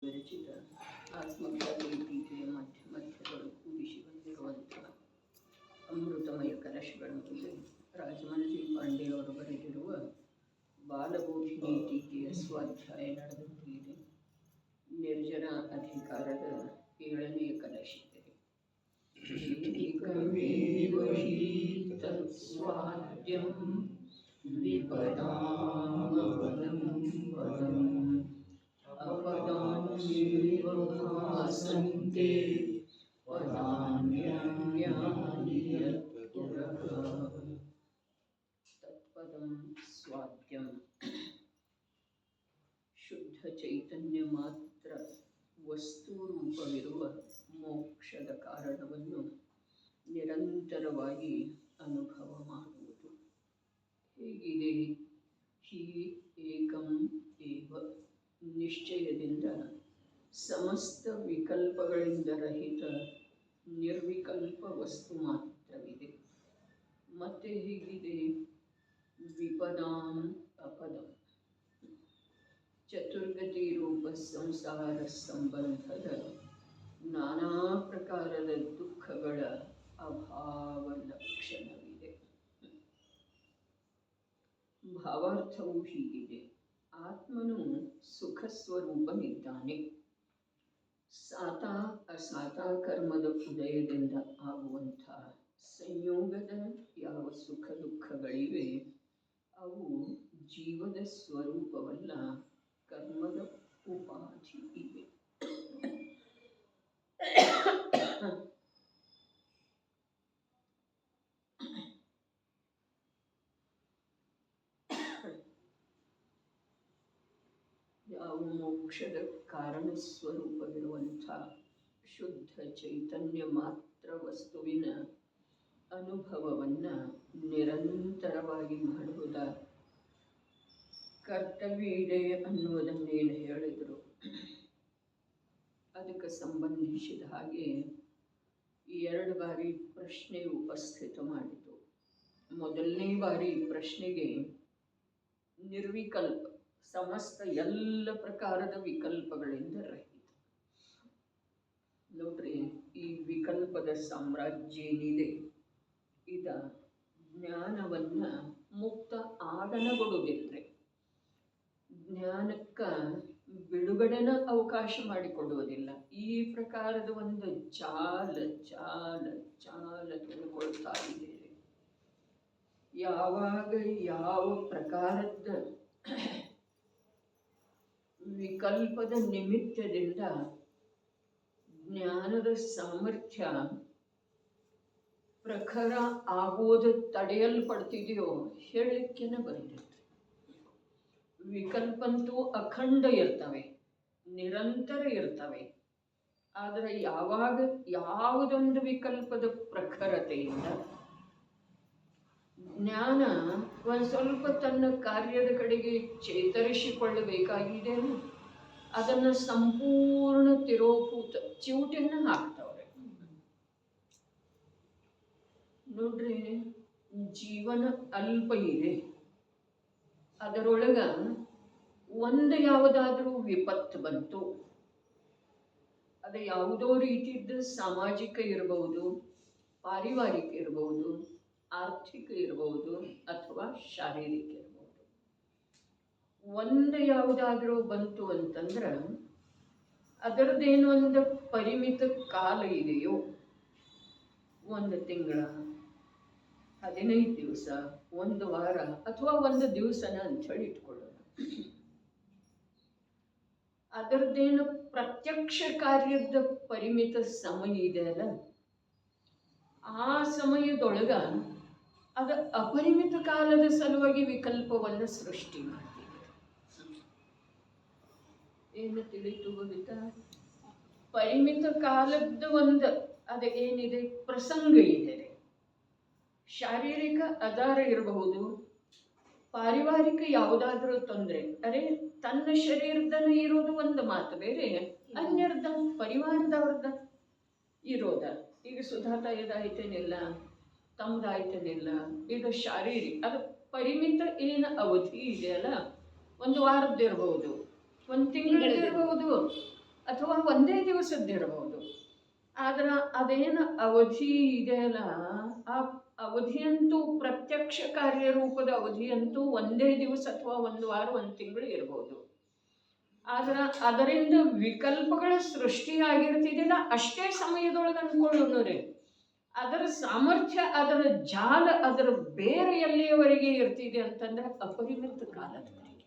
ವಿರಚಿತ ಆತ್ಮಜ್ಞಾನೀತಿಯ ಮಧ್ಯದೊಳಗೆ ಕೂಡಿಸಿ ಬಂದಿರುವಂತಹ ಅಮೃತಮಯ ಕಲಶಗಳ ಮುಂದೆ ರಾಜಮನಜಿ ಪಾಂಡೆಯವರು ಬರೆದಿರುವ ಬಾಲಬೋಧಿನಿ ಟೀಕೆಯ ಸ್ವಾಧ್ಯಾಯ ನಡೆದುತ್ತಿದೆ. ನಿರ್ಜನ ಅಧಿಕಾರದ 7ನೇ ಕಲಶಿದೆ. ಏಕಮೇವ ಹಿ ತತ್ಸ್ವಾದ್ಯಂ ವಿಪದಾಮಪದಂ ಪದಂ अपदान्येव भासन्ते पदान्यान्यानि यत्पुरः तत्पदं स्वाद्यं ಶುದ್ಧ ಚೈತನ್ಯ ಮಾತ್ರ ವಸ್ತುರೂಪವಿರುವ ಮೋಕ್ಷದ ಕಾರಣವನ್ನು ನಿರಂತರವಾಗಿ ಅನುಭವ ಮಾಡುವುದು ಹೇಗಿದೆ? ಹಿ ಏಕಂ ಏವ ನಿಶ್ಚಯದಿಂದ ಸಮಸ್ತ ವಿಕಲ್ಪಗಳಿಂದ ರಹಿತ ನಿರ್ವಿಕಲ್ಪ ವಸ್ತು ಮಾತ್ರವಿದೆ. ಮತ್ತೆ ಹೀಗಿದೆ, ವಿಪದಾಂ ಅಪದಂ ಚತುರ್ಗತಿ ರೂಪ ಸಂಸಾರ ಸಂಬಂಧದ ನಾನಾ ಪ್ರಕಾರದ ದುಃಖಗಳ ಅಭಾವ ಲಕ್ಷಣವಿದೆ. ಭಾವಾರ್ಥವು ಹೀಗಿದೆ: ಆತ್ಮನು ಸುಖ ಸ್ವರೂಪನಿದ್ದಾನೆ. ಸಾತ ಅಸಾತ ಕರ್ಮದ ಉದಯದಿಂದ ಆಗುವಂಥ ಸಂಯೋಗದ ಯಾವ ಸುಖ ದುಃಖಗಳಿವೆ ಅವು ಜೀವದ ಸ್ವರೂಪವಲ್ಲ, ಕರ್ಮದ ಉಪಾಧಿ ಇವೆ. ಯಾವ ಮೋಕ್ಷದ ಕಾರಣ ಸ್ವರೂಪವಿರುವಂಥ ಶುದ್ಧ ಚೈತನ್ಯ ಮಾತ್ರ ವಸ್ತುವಿನ ಅನುಭವವನ್ನು ನಿರಂತರವಾಗಿ ಮಾಡುವುದ ಕರ್ತವ್ಯ ಇದೆ ಅನ್ನುವುದನ್ನೇನು ಹೇಳಿದರು. ಅದಕ್ಕೆ ಸಂಬಂಧಿಸಿದ ಹಾಗೆ 2 ಬಾರಿ ಪ್ರಶ್ನೆ ಉಪಸ್ಥಿತ ಮಾಡಿತು. ಮೊದಲನೇ ಬಾರಿ ಪ್ರಶ್ನೆಗೆ ನಿರ್ವಿಕಲ್ಪ, ಸಮಸ್ತ ಎಲ್ಲ ಪ್ರಕಾರದ ವಿಕಲ್ಪಗಳಿಂದ ರಹಿತ. ನೋಡ್ರಿ, ಈ ವಿಕಲ್ಪದ ಸಾಮ್ರಾಜ್ಯ ಏನಿದೆ ಇದ ಜ್ಞಾನವನ್ನ ಮುಕ್ತ ಆಗನಗೊಡುವುದಿಲ್ಲ. ಜ್ಞಾನಕ್ಕ ಬಿಡುಗಡೆನ ಅವಕಾಶ ಮಾಡಿಕೊಡುವುದಿಲ್ಲ. ಈ ಪ್ರಕಾರದ ಒಂದು ಚಾಲ ಚಾಲ ಚಾಲ ತಿಳ್ಕೊಳ್ತಾ ಇದೆ. ಯಾವಾಗ ಯಾವ ಪ್ರಕಾರದ ವಿಕಲ್ಪದ ನಿಮಿತ್ತದಿಂದ ಜ್ಞಾನದ ಸಾಮರ್ಥ್ಯ ಪ್ರಖರ ಆಗುವುದು ತಡೆಯಲ್ಪಡ್ತಿದೆಯೋ ಹೇಳಲಿಕ್ಕೇನೆ ಬರುತ್ತೆ. ವಿಕಲ್ಪಂತೂ ಅಖಂಡ ಇರ್ತವೆ, ನಿರಂತರ ಇರ್ತವೆ. ಆದರೆ ಯಾವಾಗ ಯಾವುದೊಂದು ವಿಕಲ್ಪದ ಪ್ರಖರತೆಯಿಂದ ಜ್ಞಾನ ಒಂದು ಸ್ವಲ್ಪ ತನ್ನ ಕಾರ್ಯದ ಕಡೆಗೆ ಚೇತರಿಸಿಕೊಳ್ಳಬೇಕಾಗಿದೆ, ಅದನ್ನು ಸಂಪೂರ್ಣ ತಿರೋಭೂತ ಚಿವುಟನ್ನು ಹಾಕ್ತವ್ರೆ. ನೋಡ್ರಿ, ಜೀವನ ಅಲ್ಪ ಇದೆ. ಅದರೊಳಗ ಒಂದು ಯಾವುದಾದ್ರೂ ವಿಪತ್ತು ಬಂತು, ಅದು ಯಾವುದೋ ರೀತಿಯಿಂದ ಸಾಮಾಜಿಕ ಇರಬಹುದು, ಪಾರಿವಾರಿಕ ಇರಬಹುದು, ಆರ್ಥಿಕ ಇರಬಹುದು, ಅಥವಾ ಶಾರೀರಿಕ ಇರಬಹುದು. ಒಂದು ಯಾವುದಾದ್ರೂ ಬಂತು ಅಂತಂದ್ರೆ ಅದರದ್ದೇನು ಒಂದು ಪರಿಮಿತ ಕಾಲ ಇದೆಯೋ, 1 ತಿಂಗಳ, 15 ದಿವಸ, 1 ವಾರ, ಅಥವಾ 1 ದಿವಸನ ಅಂಥೇಳಿ ಇಟ್ಕೊಳ್ಳೋಣ. ಅದರದ್ದೇನು ಪ್ರತ್ಯಕ್ಷ ಕಾರ್ಯದ ಪರಿಮಿತ ಸಮಯ ಇದೆ ಅಲ್ಲ, ಆ ಸಮಯದೊಳಗ ಅದು ಅಪರಿಮಿತ ಕಾಲದ ಸಲುವಾಗಿ ವಿಕಲ್ಪವನ್ನು ಸೃಷ್ಟಿ ಮಾಡ್ತಿದೆ. ಏನು ತಿಳಿತು ಗೊತ್ತಾ? ಪರಿಮಿತ ಕಾಲದ ಒಂದು ಅದು ಏನಿದೆ ಪ್ರಸಂಗ ಇದೆ. ಶಾರೀರಿಕ ಆಧಾರ ಇರಬಹುದು, ಪಾರಿವಾರಿಕ ಯಾವುದಾದ್ರೂ ತೊಂದರೆ. ಅರೆ, ತನ್ನ ಶರೀರದನ್ನ ಇರೋದು ಒಂದು ಮಾತು ಬೇರೆ, ಅನ್ಯರ್ದ ಪರಿವಾರದವ್ರದ ಇರೋದ. ಈಗ ಸುಧಾತಾಯದಾಯ್ತೇನಿಲ್ಲ, ತಮ್ಮದಾಯ್ತೇನಿಲ್ಲ. ಈಗ ಶಾರೀರಿಕ ಅದು ಪರಿಮಿತ ಏನು ಅವಧಿ ಇದೆಯಲ್ಲ, 1 ವಾರದ್ದಿರ್ಬೋದು, 1 ತಿಂಗಳಿರ್ಬೋದು, ಒಂದೇ ದಿವಸದ್ದಿರಬಹುದು. ಆದ್ರೆ ಅದೇನು ಅವಧಿ ಇದೆಯಲ್ಲ, ಆ ಅವಧಿಯಂತೂ ಪ್ರತ್ಯಕ್ಷ ಕಾರ್ಯರೂಪದ ಅವಧಿಯಂತೂ ಒಂದೇ ದಿವಸ ಅಥವಾ ಒಂದು ವಾರ, ಒಂದು ತಿಂಗಳು ಇರ್ಬೋದು. ಆದ್ರೆ ಅದರಿಂದ ವಿಕಲ್ಪಗಳ ಸೃಷ್ಟಿಯಾಗಿರ್ತಿದ್ದಿಲ್ಲ ಅಷ್ಟೇ ಸಮಯದೊಳಗೆ ಅನ್ಕೊಳ್ಳೋಣ. ಅದರ ಸಾಮರ್ಥ್ಯ, ಅದರ ಜಾಲ, ಅದರ ಬೇರೆ ಎಲ್ಲಿಯವರೆಗೆ ಇರ್ತಿದೆ ಅಂತಂದ್ರೆ ಅಪರಿಮಿತ ಕಾಲದವರೆಗೆ.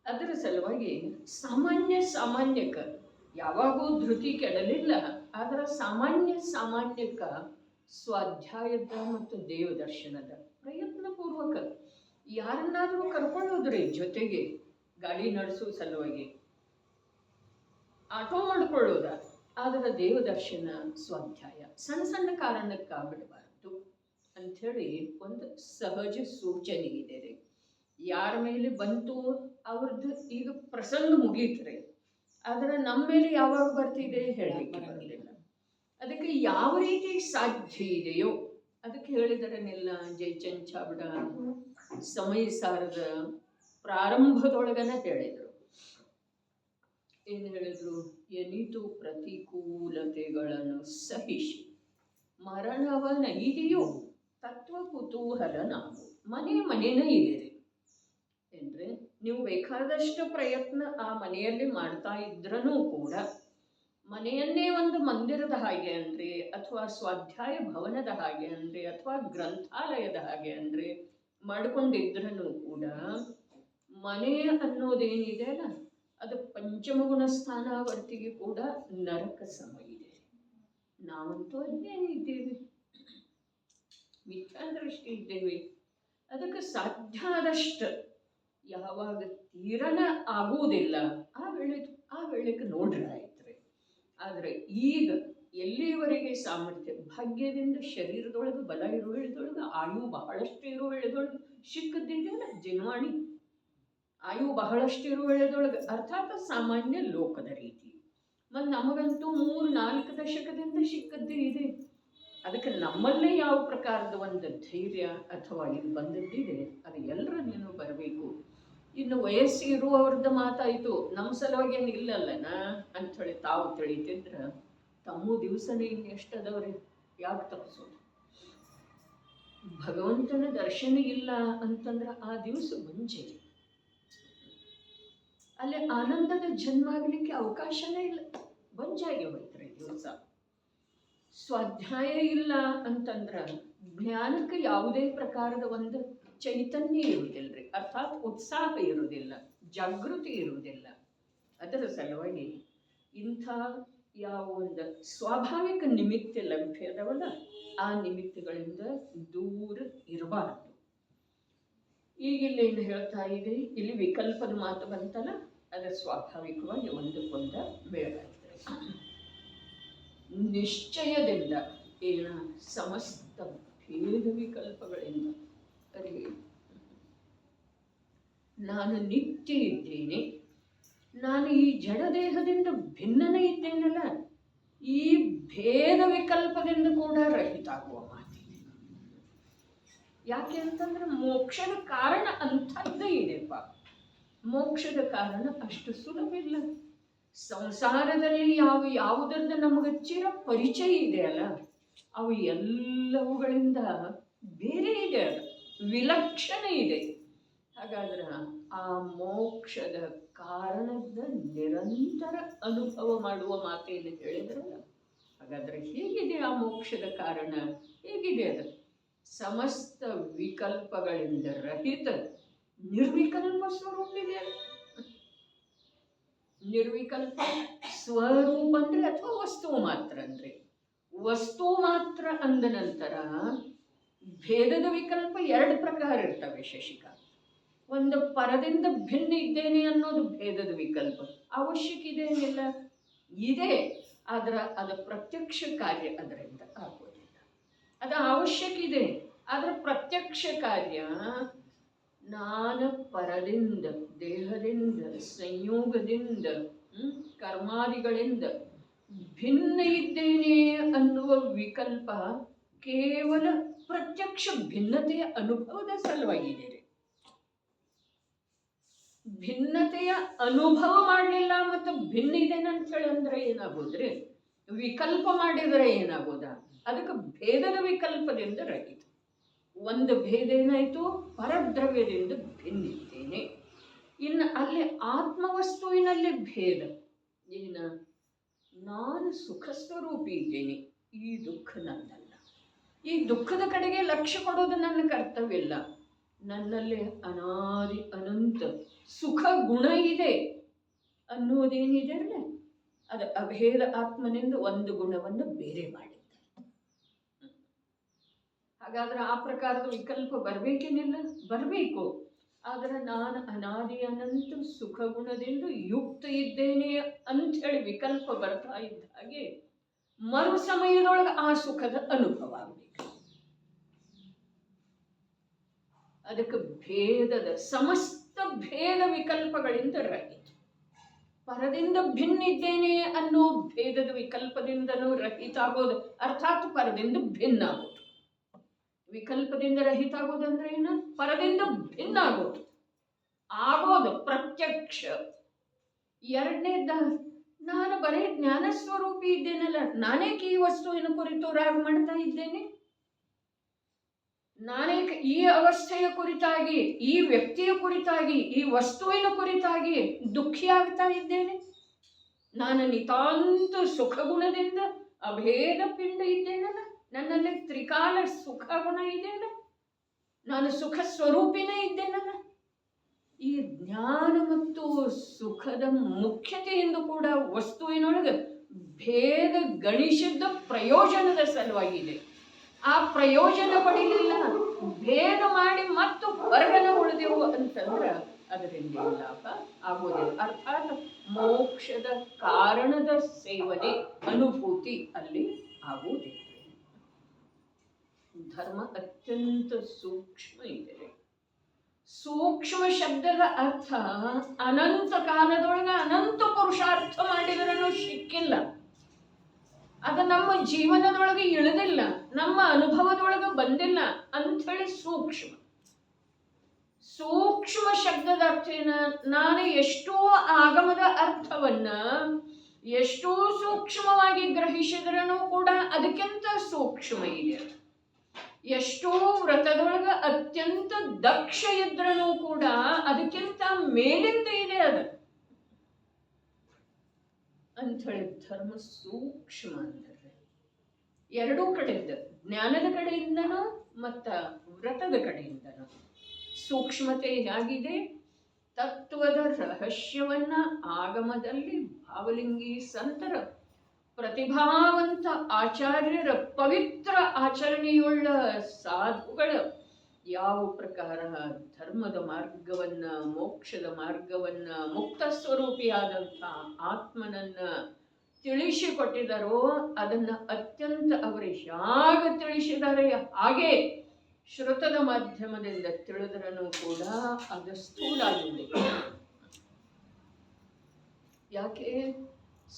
ಅದರ ಸಲುವಾಗಿ ಸಾಮಾನ್ಯಕ್ಕ ಯಾವಾಗೂ ಧೃತಿ ಕೆಡಲಿಲ್ಲ. ಅದರ ಸಾಮಾನ್ಯಕ್ಕ ಸ್ವಾಧ್ಯಾಯದ ಮತ್ತು ದೇವದರ್ಶನದ ಪ್ರಯತ್ನಪೂರ್ವಕ ಯಾರನ್ನಾದರೂ ಕರ್ಕೊಳ್ಳೋದ್ರಿ ಜೊತೆಗೆ. ಗಾಡಿ ನಡೆಸೋ ಸಲುವಾಗಿ ಆಟೋ ಮಾಡ್ಕೊಳ್ಳೋದ. ಆದರೆ ದೇವದರ್ಶನ, ಸ್ವಾಧ್ಯಾಯ ಸಣ್ಣ ಕಾರಣಕ್ಕಾಗ್ಬಿಡಬಾರ್ದು ಅಂಥೇಳಿ ಒಂದು ಸಹಜ ಸೂಚನೆ ಇದೆ ರೀ. ಯಾರ ಮೇಲೆ ಬಂತು ಅವ್ರದ್ದು ಈಗ ಪ್ರಸಂಗ ಮುಗೀತ್ರಿ. ಆದರೆ ನಮ್ಮ ಮೇಲೆ ಯಾವಾಗ ಬರ್ತಿದೆ ಹೇಳಲಿಕ್ಕೆ ಬರಲಿಲ್ಲ. ಅದಕ್ಕೆ ಯಾವ ರೀತಿ ಸಾಧ್ಯ ಇದೆಯೋ ಅದಕ್ಕೆ ಹೇಳಿದರನ್ನೆಲ್ಲ ಜಯಚಂದ್ ಚಾವ್ಡಾ ಸಮಯ ಸಾರದ ಪ್ರಾರಂಭದೊಳಗನ ಹೇಳಿದರು. ಏನು ಹೇಳಿದ್ರು? ಎನಿತು ಪ್ರತಿಕೂಲತೆಗಳನ್ನು ಸಹಿಸಿ ಮರಣವನೈದೆಯೋ ತತ್ವ ಕುತೂಹಲ ನಾವು ಮನೇನ ಇದೆ ರೀ. ಏನ್ರಿ, ನೀವು ಬೇಕಾದಷ್ಟು ಪ್ರಯತ್ನ ಆ ಮನೆಯಲ್ಲಿ ಮಾಡ್ತಾ ಇದ್ರೂ ಕೂಡ ಮನೆಯನ್ನೇ ಒಂದು ಮಂದಿರದ ಹಾಗೆ ಅನ್ರಿ, ಅಥವಾ ಸ್ವಾಧ್ಯಾಯ ಭವನದ ಹಾಗೆ ಅನ್ರಿ, ಅಥವಾ ಗ್ರಂಥಾಲಯದ ಹಾಗೆ ಅನ್ರಿ ಮಾಡ್ಕೊಂಡಿದ್ರೂ ಕೂಡ ಮನೆ ಅನ್ನೋದೇನಿದೆ ಅಲ್ಲ, ಅದು ಪಂಚಮಗುಣ ಸ್ಥಾನಾವರ್ತಿಗೆ ಕೂಡ ನರಕ ಸಮ ಇದೆ. ನಾವಂತೂ ಅಲ್ಲೇ ಇದ್ದೇವೆ, ಮಿಥ್ಯಾದೃಷ್ಟಿ ಇದ್ದೇವೆ. ಅದಕ್ಕೆ ಸಾಧ್ಯ ಆದಷ್ಟು ಯಾವಾಗ ತೀರನ ಆಗುವುದಿಲ್ಲ ಆ ವೇಳೆಗೆ ನೋಡ್ರಿ ಆಯ್ತ್ರಿ. ಆದರೆ ಈಗ ಎಲ್ಲಿವರೆಗೆ ಸಾಮರ್ಥ್ಯ, ಭಾಗ್ಯದಿಂದ ಶರೀರದೊಳಗೆ ಬಲ ಇರೋ ವೇಳೆದೊಳಗೆ, ಆಯು ಬಹಳಷ್ಟು ಇರೋ ವೇಳೆದೊಳಗೆ ಸಿಕ್ಕದ್ದಿದೆಯಲ್ಲ ಜನವಾಣಿ, ಆಯು ಬಹಳಷ್ಟು ಇರುವ ವೇಳೆದೊಳಗೆ, ಅರ್ಥಾತ್ ಸಾಮಾನ್ಯ ಲೋಕದ ರೀತಿ. ಮತ್ತು ನಮಗಂತೂ 3-4 ದಶಕದಿಂದ ಸಿಕ್ಕದ್ದೇ ಇದೆ. ಅದಕ್ಕೆ ನಮ್ಮಲ್ಲೇ ಯಾವ ಪ್ರಕಾರದ ಒಂದು ಧೈರ್ಯ ಅಥವಾ ಇದು ಬಂದದ್ದಿದೆ, ಅದು ಎಲ್ಲರನ್ನೇನು ಬರಬೇಕು. ಇನ್ನು ವಯಸ್ಸಿರುವವ್ರದ್ದು ಮಾತಾಯಿತು, ನಮ್ಮ ಸಲುವಾಗಿ ಏನು ಇಲ್ಲಲ್ಲನ ಅಂಥೇಳಿ ತಾವು ತಿಳಿತಿದ್ರೆ ತಮ್ಮ ದಿವಸನೇ ಇನ್ನೆಷ್ಟದವ್ರಿ ಯಾಕೆ ತಪ್ಪಿಸೋದು? ಭಗವಂತನ ದರ್ಶನ ಇಲ್ಲ ಅಂತಂದ್ರೆ ಆ ದಿವಸ ಮುಂಚೆ ಅಲ್ಲಿ ಆನಂದದ ಜನ್ಮ ಆಗಲಿಕ್ಕೆ ಅವಕಾಶನೇ ಇಲ್ಲ, ಬಂಜಾಗಿ ಹೋಯ್ತ್ರಿ ದಿವಸ. ಸ್ವಾಧ್ಯಾಯ ಇಲ್ಲ ಅಂತಂದ್ರೆ ಜ್ಞಾನಕ್ಕೆ ಯಾವುದೇ ಪ್ರಕಾರದ ಒಂದು ಚೈತನ್ಯ ಇರುವುದಿಲ್ಲರಿ, ಅರ್ಥಾತ್ ಉತ್ಸಾಹ ಇರುವುದಿಲ್ಲ, ಜಾಗೃತಿ ಇರುವುದಿಲ್ಲ. ಅದರ ಸಲುವಾಗಿ ಇಂಥ ಯಾವ ಒಂದು ಸ್ವಾಭಾವಿಕ ನಿಮಿತ್ತ ಲಭ್ಯ ಅದವಲ್ಲ, ಆ ನಿಮಿತ್ತಗಳಿಂದ ದೂರ ಇರಬಾರ್ದು. ಈಗಿಲ್ಲೇನು ಹೇಳ್ತಾ ಇದೆ, ಇಲ್ಲಿ ವಿಕಲ್ಪದ ಮಾತು ಬಂತಲ್ಲ, ಅದರ ಸ್ವಾಭಾವಿಕವಾಗಿ ಒಂದಕ್ಕೊಂದ ಬೇಡ ನಿಶ್ಚಯದಿಂದ ಏನ ಸಮಸ್ತ ಭೇದ ವಿಕಲ್ಪಗಳಿಂದ ಅರಿವೆ. ನಾನು ನಿತ್ಯ ಇದ್ದೇನೆ, ನಾನು ಈ ಜಡದೇಹದಿಂದ ಭಿನ್ನನೇ ಇದ್ದೇನಲ್ಲ, ಈ ಭೇದ ವಿಕಲ್ಪದಿಂದ ಕೂಡ ರಹಿತ ಆಗುವ ಮಾತಿದೆ. ಯಾಕೆ ಅಂತಂದ್ರೆ ಮೋಕ್ಷದ ಕಾರಣ ಅಂಥದ್ದೇ ಇದೆಪ್ಪ. ಮೋಕ್ಷದ ಕಾರಣ ಅಷ್ಟು ಸುಲಭಿಲ್ಲ. ಸಂಸಾರದಲ್ಲಿ ಯಾವುದರಿಂದ ನಮಗೆ ಚಿರ ಪರಿಚಯ ಇದೆ ಅಲ್ಲ, ಅವು ಎಲ್ಲವುಗಳಿಂದ ಬೇರೆ ಇದೆ, ಅದು ವಿಲಕ್ಷಣ ಇದೆ. ಹಾಗಾದ್ರೆ ಆ ಮೋಕ್ಷದ ಕಾರಣದ ನಿರಂತರ ಅನುಭವ ಮಾಡುವ ಮಾತೇನು ಹೇಳಿದ್ರಲ್ಲ, ಹಾಗಾದ್ರೆ ಹೇಗಿದೆ ಆ ಮೋಕ್ಷದ ಕಾರಣ? ಹೇಗಿದೆ ಅದು? ಸಮಸ್ತ ವಿಕಲ್ಪಗಳಿಂದ ರಹಿತ ನಿರ್ವಿಕಲ್ಪ ಸ್ವರೂಪ ಇದೆ. ನಿರ್ವಿಕಲ್ಪ ಸ್ವರೂಪ ಅಂದ್ರೆ ಅಥವಾ ವಸ್ತು ಮಾತ್ರ ಅಂದ್ರೆ, ವಸ್ತು ಮಾತ್ರ ಅಂದ ನಂತರ ಭೇದದ ವಿಕಲ್ಪ 2 ಪ್ರಕಾರ ಇರ್ತವೆ ಶಶಿಕ. ಒಂದು ಪರದಿಂದ ಭಿನ್ನ ಇದ್ದೇನೆ ಅನ್ನೋದು ಭೇದದ ವಿಕಲ್ಪ, ಅವಶ್ಯಕ ಇದೆ ಏನಿಲ್ಲ ಇದೆ, ಅದರ ಪ್ರತ್ಯಕ್ಷ ಕಾರ್ಯ ಅದರಿಂದ ಆಗೋದಿಲ್ಲ. ಅದು ಅವಶ್ಯಕ ಇದೆ, ಅದರ ಪ್ರತ್ಯಕ್ಷ ಕಾರ್ಯ ನಾನು ಪರದಿಂದ, ದೇಹದಿಂದ, ಸಂಯೋಗದಿಂದ, ಕರ್ಮಾದಿಗಳಿಂದ ಭಿನ್ನ ಇದ್ದೇನೆ ಅನ್ನುವ ವಿಕಲ್ಪ ಕೇವಲ ಪ್ರತ್ಯಕ್ಷ ಭಿನ್ನತೆಯ ಅನುಭವದ ಸಲುವಾಗಿದೆ. ಭಿನ್ನತೆಯ ಅನುಭವ ಮಾಡಲಿಲ್ಲ ಮತ್ತು ಭಿನ್ನ ಇದೇನೆ ಅಂತ ಹೇಳಿ ಅಂದ್ರೆ ಏನಾಗೋದ್ರಿ? ವಿಕಲ್ಪ ಮಾಡಿದರೆ ಏನಾಗೋದ? ಅದಕ್ಕೆ ಭೇದದ ವಿಕಲ್ಪದಿಂದ ರಹಿತ. ಒಂದು ಭೇದ ಏನಾಯಿತು? ಪರದ್ರವ್ಯದಿಂದ ಭಿನ್ನಿದ್ದೇನೆ. ಇನ್ನು ಅಲ್ಲಿ ಆತ್ಮವಸ್ತುವಿನಲ್ಲಿ ಭೇದ ಏನ? ನಾನು ಸುಖ ಸ್ವರೂಪಿ ಇದ್ದೇನೆ, ಈ ದುಃಖ ನನ್ನಲ್ಲ. ಈ ದುಃಖದ ಕಡೆಗೆ ಲಕ್ಷ್ಯ ಕೊಡೋದು ನನ್ನ ಕರ್ತವ್ಯ ಇಲ್ಲ. ನನ್ನಲ್ಲಿ ಅನಾದಿ ಅನಂತ ಸುಖ ಗುಣ ಇದೆ ಅನ್ನೋದೇನಿದೆ ಅಲ್ಲ, ಅದು ಅಭೇದ ಆತ್ಮನಿಂದ ಒಂದು ಗುಣವನ್ನು ಬೇರೆ ಮಾಡಿದ್ದಾರೆ. ಹಾಗಾದ್ರೆ ಆ ಪ್ರಕಾರದ ವಿಕಲ್ಪ ಬರಬೇಕೇನಿಲ್ಲ? ಬರಬೇಕು. ಆದರೆ ನಾನು ಅನಾದಿ ಅನಂತ ಸುಖ ಗುಣದಿಂದ ಯುಕ್ತ ಇದ್ದೇನೆ ಅಂಥೇಳಿ ವಿಕಲ್ಪ ಬರ್ತಾ ಇದ್ದ ಹಾಗೆ ಮರು ಸಮಯದೊಳಗೆ ಆ ಸುಖದ ಅನುಭವ ಆಗಬೇಕು. ಅದಕ್ಕೆ ಭೇದದ ಸಮಸ್ತ ಭೇದ ವಿಕಲ್ಪಗಳಿಂದ ರಹಿತ. ಪರದಿಂದ ಭಿನ್ನಿದ್ದೇನೆ ಅನ್ನೋ ಭೇದದ ವಿಕಲ್ಪದಿಂದನೂ ರಹಿತ ಆಗೋದು, ಅರ್ಥಾತ್ ಪರದಿಂದ ಭಿನ್ನ ಆಗೋದು. ವಿಕಲ್ಪದಿಂದ ರಹಿತ ಆಗೋದಂದ್ರೆ ಏನು? ಪರದಿಂದ ಭಿನ್ನ ಆಗೋದು, ಆಗೋದು ಪ್ರತ್ಯಕ್ಷ. ಎರಡನೇದ, ನಾನು ಬರೀ ಜ್ಞಾನ ಸ್ವರೂಪಿ ಇದ್ದೇನಲ್ಲ, ನಾನೇಕೆ ಈ ವಸ್ತುವಿನ ಕುರಿತು ರಾಗ ಮಾಡ್ತಾ ಇದ್ದೇನೆ? ನಾನೇಕೆ ಈ ಅವಸ್ಥೆಯ ಕುರಿತಾಗಿ, ಈ ವ್ಯಕ್ತಿಯ ಕುರಿತಾಗಿ, ಈ ವಸ್ತುವಿನ ಕುರಿತಾಗಿ ದುಃಖಿಯಾಗ್ತಾ ಇದ್ದೇನೆ? ನಾನು ನಿತಾಂತ ಸುಖ ಗುಣದಿಂದ ಅಭೇದ ಪಿಂಡ ಇದ್ದೇನಲ್ಲ, ನನ್ನಲ್ಲಿ ತ್ರಿಕಾಲ ಸುಖ ಗುಣ ಇದೆಯಲ್ಲ, ನಾನು ಸುಖ ಸ್ವರೂಪಿನೇ ಇದ್ದೇನಲ್ಲ. ಈ ಜ್ಞಾನ ಮತ್ತು ಸುಖದ ಮುಖ್ಯತೆಯಿಂದ ಕೂಡ ವಸ್ತುವಿನೊಳಗೆ ಭೇದ ಗಣಿಸಿದ್ದ ಪ್ರಯೋಜನದ ಸಲುವಾಗಿದೆ. ಆ ಪ್ರಯೋಜನ ಪಡೆಯಲಿಲ್ಲ, ಭೇದ ಮಾಡಿ ಮತ್ತು ಹೊರಗನ ಉಳಿದೆವು ಅಂತಂದ್ರೆ ಅದರಿಂದ ಲಾಭ ಆಗೋದಿಲ್ಲ. ಅರ್ಥಾತ್ ಮೋಕ್ಷದ ಕಾರಣದ ಸೇವನೆ ಅನುಭೂತಿ ಅಲ್ಲಿ ಆಗುವುದಿಲ್ಲ. ಧರ್ಮ ಅತ್ಯಂತ ಸೂಕ್ಷ್ಮ ಇದೆ. ಸೂಕ್ಷ್ಮ ಶಬ್ದದ ಅರ್ಥ ಅನಂತ ಕಾಲದೊಳಗೆ ಅನಂತ ಪುರುಷಾರ್ಥ ಮಾಡಿದ್ರೂ ಸಿಕ್ಕಿಲ್ಲ. ಅದು ನಮ್ಮ ಜೀವನದೊಳಗೆ ಇಳಿದಿಲ್ಲ, ನಮ್ಮ ಅನುಭವದೊಳಗೆ ಬಂದಿಲ್ಲ ಅಂಥೇಳಿ ಸೂಕ್ಷ್ಮ. ಸೂಕ್ಷ್ಮ ಶಬ್ದದ ಅರ್ಥ ಏನ? ನಾನು ಎಷ್ಟೋ ಆಗಮದ ಅರ್ಥವನ್ನ ಎಷ್ಟೋ ಸೂಕ್ಷ್ಮವಾಗಿ ಗ್ರಹಿಸಿದ್ರೂ ಕೂಡ ಅದಕ್ಕಿಂತ ಸೂಕ್ಷ್ಮ ಇದೆ. ಎಷ್ಟೋ ವ್ರತದೊಳಗ ಅತ್ಯಂತ ದಕ್ಷ ಇದ್ರೂ ಕೂಡ ಅದಕ್ಕಿಂತ ಮೇಲಿಂದ ಇದೆ ಅದು ಅಂಥೇಳಿ ಧರ್ಮ ಸೂಕ್ಷ್ಮ ಅಂದರೆ ಎರಡೂ ಕಡೆಯಿಂದ, ಜ್ಞಾನದ ಕಡೆಯಿಂದನೂ ಮತ್ತ ವ್ರತದ ಕಡೆಯಿಂದನೂ ಸೂಕ್ಷ್ಮತೆ ಹೇಗಿದೆ? ತತ್ವದ ರಹಸ್ಯವನ್ನ ಆಗಮದಲ್ಲಿ ಭಾವಲಿಂಗಿ ಸಂತರ, ಪ್ರತಿಭಾವಂತ ಆಚಾರ್ಯರ, ಪವಿತ್ರ ಆಚರಣೆಯುಳ್ಳ ಸಾಧುಗಳ ಯಾವ ಪ್ರಕಾರ ಧರ್ಮದ ಮಾರ್ಗವನ್ನ, ಮೋಕ್ಷದ ಮಾರ್ಗವನ್ನ, ಮುಕ್ತ ಸ್ವರೂಪಿಯಾದಂಥ ಆತ್ಮನನ್ನ ತಿಳಿಸಿಕೊಟ್ಟಿದ್ದಾರೋ ಅದನ್ನ ಅತ್ಯಂತ ಅವರು ಹೇಗೆ ತಿಳಿಸಿದ್ದಾರೆ ಹಾಗೆ ಶ್ರುತದ ಮಾಧ್ಯಮದಿಂದ ತಿಳಿದ್ರೂ ಕೂಡ ಅದು ಸ್ಥೂಲ ಆಗಿದೆ. ಯಾಕೆ?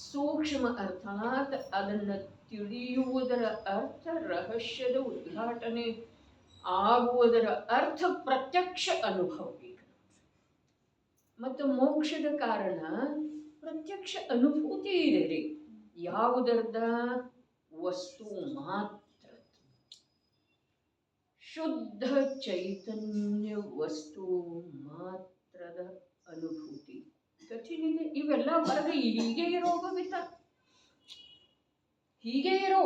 ಸೂಕ್ಷ್ಮ ಅರ್ಥಾತ್ ಅದನ್ನು ತಿಳಿಯುವುದರ ಅರ್ಥ, ರಹಸ್ಯದ ಉದ್ಘಾಟನೆ ಆಗುವುದರ ಅರ್ಥ ಪ್ರತ್ಯಕ್ಷ ಅನುಭವ. ಮತ್ತು ಮೋಕ್ಷದ ಕಾರಣ ಪ್ರತ್ಯಕ್ಷ ಅನುಭೂತಿ ಇದೆ ರೀ. ಯಾವುದರದ? ವಸ್ತು ಮಾತ್ರ, ಶುದ್ಧ ಚೈತನ್ಯ ವಸ್ತು ಮಾತ್ರದ ಅನುಭೂತಿ ಕಠಿಣ ಇದೆ. ಇವೆಲ್ಲ ಹೊರಗೆ ಹೀಗೆ ಇರೋ ಭವಿತ, ಹೀಗೆ ಇರೋ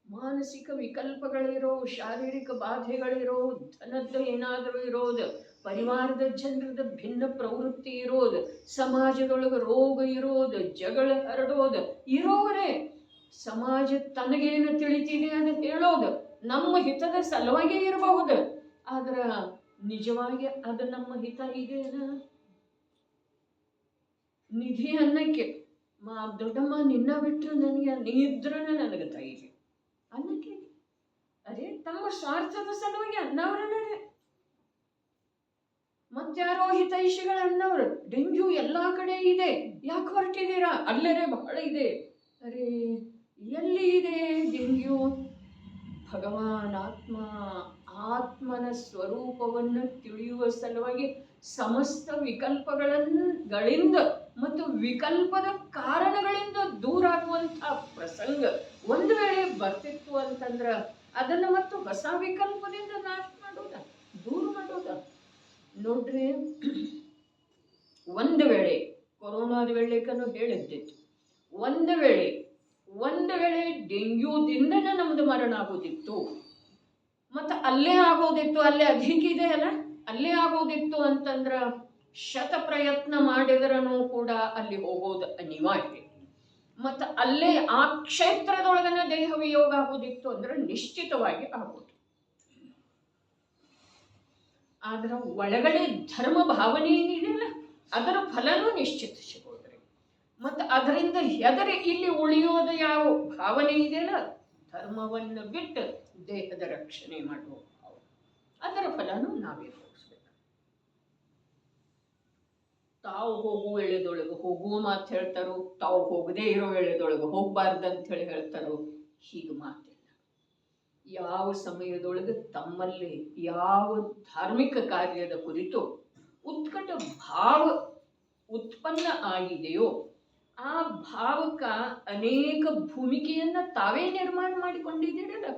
ಮಾನಸಿಕ ವಿಕಲ್ಪಗಳಿರೋ, ಶಾರೀರಿಕ ಬಾಧೆಗಳಿರೋ, ಧನದ ಏನಾದರೂ ಇರೋದು, ಪರಿವಾರದ ಜನರದ ಭಿನ್ನ ಪ್ರವೃತ್ತಿ ಇರೋದು, ಸಮಾಜದೊಳಗೆ ರೋಗ ಇರೋದು, ಜಗಳ ಹರಡೋದು ಇರೋವರೇ. ಸಮಾಜ ತನಗೇನು ತಿಳಿತಿದೆ ಅದು ಹೇಳೋದು ನಮ್ಮ ಹಿತದ ಸಲುವಾಗಿ ಇರಬಹುದು, ಆದ್ರೆ ನಿಜವಾಗಿ ಅದು ನಮ್ಮ ಹಿತ ಇದೆಯೇನ? ನಿಧಿ ಅನ್ನಕ್ಕೆ ದೊಡ್ಡಮ್ಮ ನಿನ್ನ ಬಿಟ್ಟರೆ ನನಗೆ, ನೀ ಇದ್ರೂ ನನಗೆ ತಾಯಿಗೆ ಅನ್ನಕ್ಕೆ ಅದೇ ತಮ್ಮ ಸ್ವಾರ್ಥದ ಸಲುವಾಗಿ ಅನ್ನವ್ರೇ. ಮತ್ತಾರೋ ಹಿತೈಷಿಗಳು ಅನ್ನವ್ರು, ಡೆಂಗ್ಯೂ ಎಲ್ಲಾ ಕಡೆ ಇದೆ, ಯಾಕೆ ಹೊರಟಿದ್ದೀರಾ? ಅಲ್ಲರೇ ಬಹಳ ಇದೆ. ಅರೆ ಎಲ್ಲಿ ಇದೆ ಡೆಂಗ್ಯೂ? ಭಗವಾನ್ ಆತ್ಮ, ಆತ್ಮನ ಸ್ವರೂಪವನ್ನು ತಿಳಿಯುವ ಸಲುವಾಗಿ ಸಮಸ್ತ ವಿಕಲ್ಪಗಳಿಂದ ಮತ್ತು ವಿಕಲ್ಪದ ಕಾರಣಗಳಿಂದ ದೂರ ಆಗುವಂತಹ ಪ್ರಸಂಗ ಒಂದು ವೇಳೆ ಬರ್ತಿತ್ತು ಅಂತಂದ್ರ ಅದನ್ನ ಮತ್ತು ಹೊಸ ವಿಕಲ್ಪದಿಂದ ನಾಶ ಮಾಡೋದ, ದೂರ ಮಾಡೋದ. ನೋಡ್ರಿ, ಒಂದು ವೇಳೆ ಕೊರೋನಾದ ವೇಳೆಕನು ಹೇಳಿದ್ದಿತ್ತು, ಒಂದು ವೇಳೆ ಡೆಂಗ್ಯೂದಿಂದನೇ ನಮ್ದು ಮರಣ ಆಗೋದಿತ್ತು, ಮತ್ತು ಅಲ್ಲೇ ಆಗೋದಿತ್ತು, ಅಲ್ಲೇ ಅಧಿಕ ಇದೆ ಅಲ್ಲ, ಅಲ್ಲೇ ಆಗೋದಿತ್ತು ಅಂತಂದ್ರ ಶತ ಪ್ರಯತ್ನ ಮಾಡಿದ್ರೂ ಕೂಡ ಅಲ್ಲಿ ಹೋಗೋದು ಅನಿವಾರ್ಯ. ಮತ್ತು ಅಲ್ಲೇ ಆ ಕ್ಷೇತ್ರದೊಳಗನ ದೇಹ ವಿಯೋಗ ಆಗೋದಿತ್ತು ಅಂದ್ರೆ ನಿಶ್ಚಿತವಾಗಿ ಆಗೋದು. ಆದ್ರ ಒಳಗಡೆ ಧರ್ಮ ಭಾವನೆ ಏನಿದೆಯಲ್ಲ ಅದರ ಫಲನೂ ನಿಶ್ಚಿತ ಸಿಗೋದ್ರಿ. ಮತ್ತು ಅದರಿಂದ ಹೆದರಿ ಇಲ್ಲಿ ಉಳಿಯೋದು ಯಾವ ಭಾವನೆ ಇದೆಯಲ್ಲ, ಧರ್ಮವನ್ನು ಬಿಟ್ಟು ದೇಹದ ರಕ್ಷಣೆ ಮಾಡುವ ಭಾವ, ಅದರ ಫಲನೂ ನಾವೇ ಹೋಗಿಸ್ಬೇಕು. ತಾವು ಹೋಗುವ ವೇಳೆದೊಳಗೆ ಹೋಗುವ ಮಾತು ಹೇಳ್ತಾರೋ, ತಾವು ಹೋಗದೇ ಇರೋ ವೇಳೆದೊಳಗೆ ಹೋಗ್ಬಾರ್ದಂತ ಹೇಳ್ತಾರೋ, ಹೀಗೆ ಮಾತಿಲ್ಲ. ಯಾವ ಸಮಯದೊಳಗೆ ತಮ್ಮಲ್ಲಿ ಯಾವ ಧಾರ್ಮಿಕ ಕಾರ್ಯದ ಕುರಿತು ಉತ್ಕಟ ಭಾವ ಉತ್ಪನ್ನ ಆಗಿದೆಯೋ ಆ ಭಾವಕ್ಕ ಅನೇಕ ಭೂಮಿಕೆಯನ್ನ ತಾವೇ ನಿರ್ಮಾಣ ಮಾಡಿಕೊಂಡಿದ್ದೀರಲ್ಲ.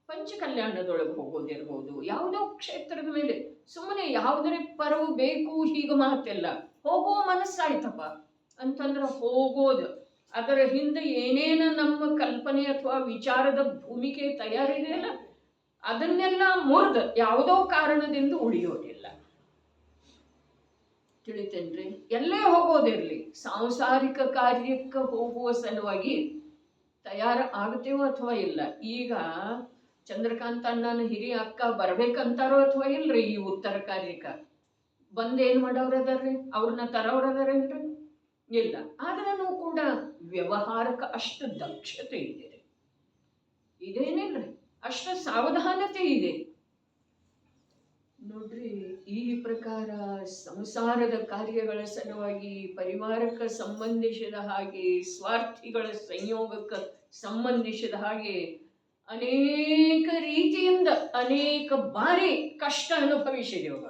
ಪಂಚಕಲ್ಯಾಣದೊಳಗೆ ಹೋಗೋದಿರ್ಬೋದು, ಯಾವುದೋ ಕ್ಷೇತ್ರದ ಮೇಲೆ ಸುಮ್ಮನೆ ಯಾವುದರ ಪರವು ಬೇಕು ಹೀಗೆ ಮಾತೆಲ್ಲ, ಹೋಗೋ ಮನಸ್ಸಾಯ್ತಪ್ಪ ಅಂತಂದ್ರೆ ಹೋಗೋದು. ಅದರ ಹಿಂದೆ ಏನೇನು ನಮ್ಮ ಕಲ್ಪನೆ ಅಥವಾ ವಿಚಾರದ ಭೂಮಿಕೆ ತಯಾರಿದೆಯಲ್ಲ ಅದನ್ನೆಲ್ಲ ಮುರಿದು ಯಾವುದೋ ಕಾರಣದಿಂದ ಉಳಿಯೋದಿಲ್ಲ. ತಿಳಿತೇನ್ರಿ? ಎಲ್ಲೇ ಹೋಗೋದಿರ್ಲಿ, ಸಾಂಸಾರಿಕ ಕಾರ್ಯಕ್ಕೆ ಹೋಗುವ ಸಲುವಾಗಿ ತಯಾರ ಆಗ್ತೇವೋ ಅಥವಾ ಇಲ್ಲ. ಈಗ ಚಂದ್ರಕಾಂತ ಅಣ್ಣನ ಹಿರಿಯ ಅಕ್ಕ ಬರ್ಬೇಕಂತಾರೋ ಅಥವಾ ಇಲ್ರಿ ಈ ಉತ್ತರ ಕಾರ್ಯಕ್ಕೆ ಬಂದೇನ್ ಮಾಡೋರದಾರ್ರಿ, ಅವ್ರನ್ನ ತರೋರದಾರೇನ್ರಿ? ಇಲ್ಲ. ಆದ್ರೂ ಕೂಡ ವ್ಯವಹಾರಕ್ಕೆ ಅಷ್ಟು ದಕ್ಷತೆ ಇದೆ, ಇದೇನಿಲ್ರಿ, ಅಷ್ಟು ಸಾವಧಾನತೆ ಇದೆ. ನೋಡ್ರಿ, ಈ ಪ್ರಕಾರ ಸಂಸಾರದ ಕಾರ್ಯಗಳ ಸಲುವಾಗಿ ಪರಿವಾರಕ್ಕೆ ಸಂಬಂಧಿಸಿದ ಹಾಗೆ, ಸ್ವಾರ್ಥಿಗಳ ಸಂಯೋಗಕ್ಕೆ ಸಂಬಂಧಿಸಿದ ಹಾಗೆ ಅನೇಕ ರೀತಿಯಿಂದ ಅನೇಕ ಬಾರಿ ಕಷ್ಟ ಅನುಭವಿಸಿದೆವು.